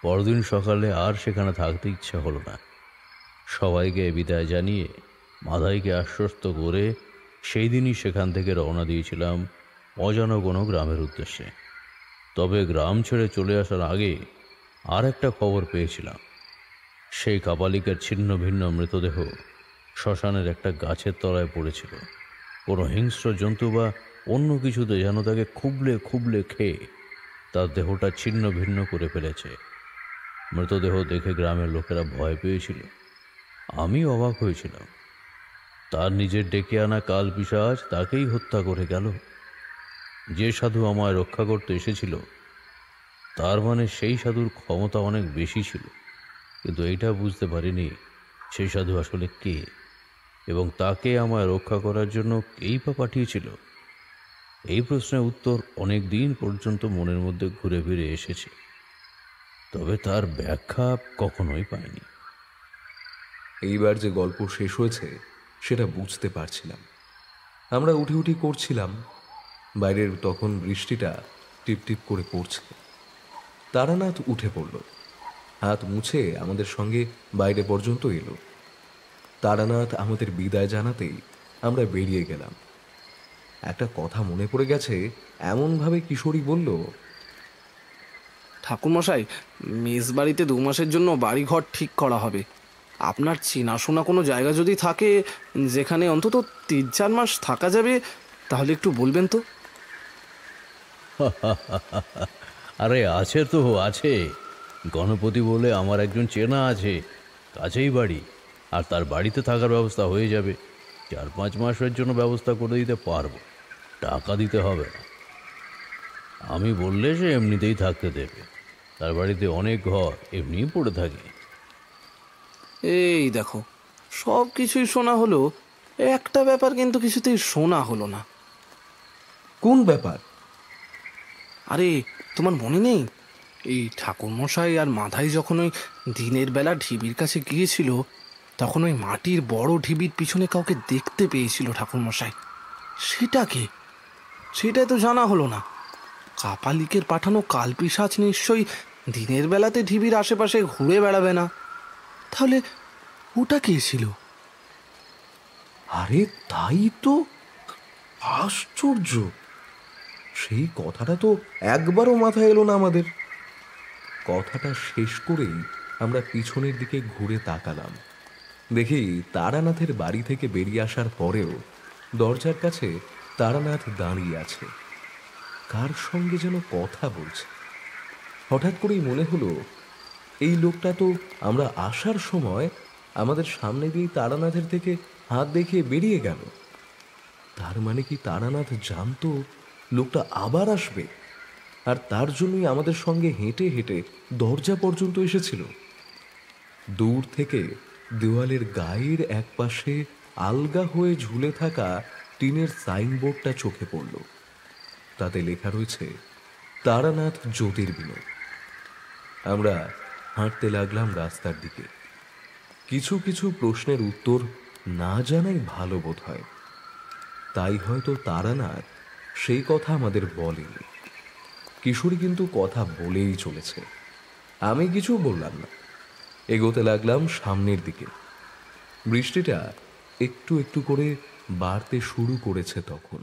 পরদিন সকালে আর সেখানে থাকতে ইচ্ছা হলো না। সবাইকে বিদায় জানিয়ে মাধাইকে আশ্বস্ত করে সেই দিনই সেখান থেকে রওনা দিয়েছিলাম অজানা কোনো গ্রামের উদ্দেশ্যে। তবে গ্রাম ছেড়ে চলে আসার আগে আর একটা খবর পেয়েছিলাম। সেই কাপালিকের ছিন্ন ভিন্ন মৃতদেহ শ্মশানের একটা গাছের তলায় পড়েছিল। কোনো হিংস্র জন্তু বা অন্য কিছুতে যেন তাকে খুবলে খুবলে খেয়ে তার দেহটা ছিন্ন ভিন্ন করে ফেলেছে। মৃতদেহ দেখে গ্রামের লোকেরা ভয় পেয়েছিল, আমি অবাক হয়েছিলাম। তার নিজের ডেকে আনা কাল পিশাচ তাকেই হত্যা করে গেল। যে সাধু আমায় রক্ষা করতে এসেছিল তার মানে সেই সাধুর ক্ষমতা অনেক বেশি ছিল, কিন্তু এইটা বুঝতে পারিনি সেই সাধু আসলে কে এবং তাকে আমায় রক্ষা করার জন্য কেই বা পাঠিয়েছিল। এই প্রশ্নের উত্তর অনেক দিন পর্যন্ত মনের মধ্যে ঘুরে ফিরে এসেছে, তবে তার ব্যাখ্যা কখনোই পাইনি। এইবার যে গল্প শেষ হয়েছে সেটা বুঝতে পারছিলাম। আমরা উঠি উঠি করছিলাম, বাইরের তখন বৃষ্টিটা টিপটিপ করে পড়ছে। তারানাথ উঠে পড়ল, হাত মুছে আমাদের সঙ্গে বাইরে পর্যন্ত এলো। তারানাথ আমাদের বিদায় জানাতেই আমরা বেরিয়ে গেলাম। একটা কথা মনে পড়ে গেছে এমনভাবে কিশোরী বলল, ঠাকুরমশাই, মেস বাড়িতে 2 মাসের জন্য বাড়িঘর ঠিক করা হবে। আপনার চেনাশোনা কোনো জায়গা যদি থাকে যেখানে অন্তত 3-4 মাস থাকা যাবে, তাহলে একটু বলবেন তো। আরে আছে তো আছে, গণপতি বলে আমার একজন চেনা আছে, কাছেই বাড়ি, আর তার বাড়িতে থাকার ব্যবস্থা হয়ে যাবে। 4-5 মাসের জন্য ব্যবস্থা করে দিতে পারবো, টাকা দিতে হবে না। আমি বললে সে এমনিতেই থাকতে দেবে, তার বাড়িতে অনেক ঘর এমনিই পড়ে থাকে। এই দেখো, সব কিছুই শোনা হলো, একটা ব্যাপার কিন্তু কিছুতেই শোনা হলো না। কোন ব্যাপার? আরে তোমার মনে নেই, এই ঠাকুরমশাই আর মাধাই যখন ওই দিনের বেলা ঢিবির কাছে গিয়েছিল, তখন ওই মাটির বড় ঢিবির পিছনে কাউকে দেখতে পেয়েছিল ঠাকুরমশাই। সেটাকে সেটাই তো জানা হলো না। কাপালিকের পাঠানো কালপিশাচ নিশ্চয়ই দিনের বেলাতে ঢিবির আশেপাশে ঘুরে বেড়াবে না, তাহলে ওটা কে ছিল? আরে তাই তো, আশ্চর্য! সেই কথাটা তো একবারও মাথায় এলো না আমাদের। কথাটা শেষ করেই আমরা পিছনের দিকে ঘুরে তাকালাম, দেখি তারানাথের বাড়ি থেকে বেরিয়ে আসার পরেও দরজার কাছে তারানাথ দাঁড়িয়ে আছে, কার সঙ্গে যেন কথা বলছে। হঠাৎ করেই মনে হলো এই লোকটা তো আমরা আসার সময় আমাদের সামনে দিয়ে তারানাথের থেকে হাত দেখিয়ে বেরিয়ে গেল। তার মানে কি তারানাথ জানতো লোকটা আবার আসবে, আর তার জন্যই আমাদের সঙ্গে হেঁটে হেঁটে দরজা পর্যন্ত এসেছিল। দূর থেকে দেওয়ালের গায়ের একপাশে আলগা হয়ে ঝুলে থাকা টিনের সাইনবোর্ডটা চোখে পড়ল। তাতে লেখা রয়েছে তারানাথ জ্যোতির্বিনোদ। আমরা হাঁটতে লাগলাম রাস্তার দিকে। কিছু কিছু প্রশ্নের উত্তর না জানাই ভালো বোধ হয়, তাই হয়তো তারানাথ সেই কথা আমাদের বলেনি। কিশোরী কিন্তু কথা বলেই চলেছে, আমি কিছু বললাম না। এগোতে লাগলাম সামনের দিকে। বৃষ্টিটা একটু একটু করে বাড়তে শুরু করেছে তখন।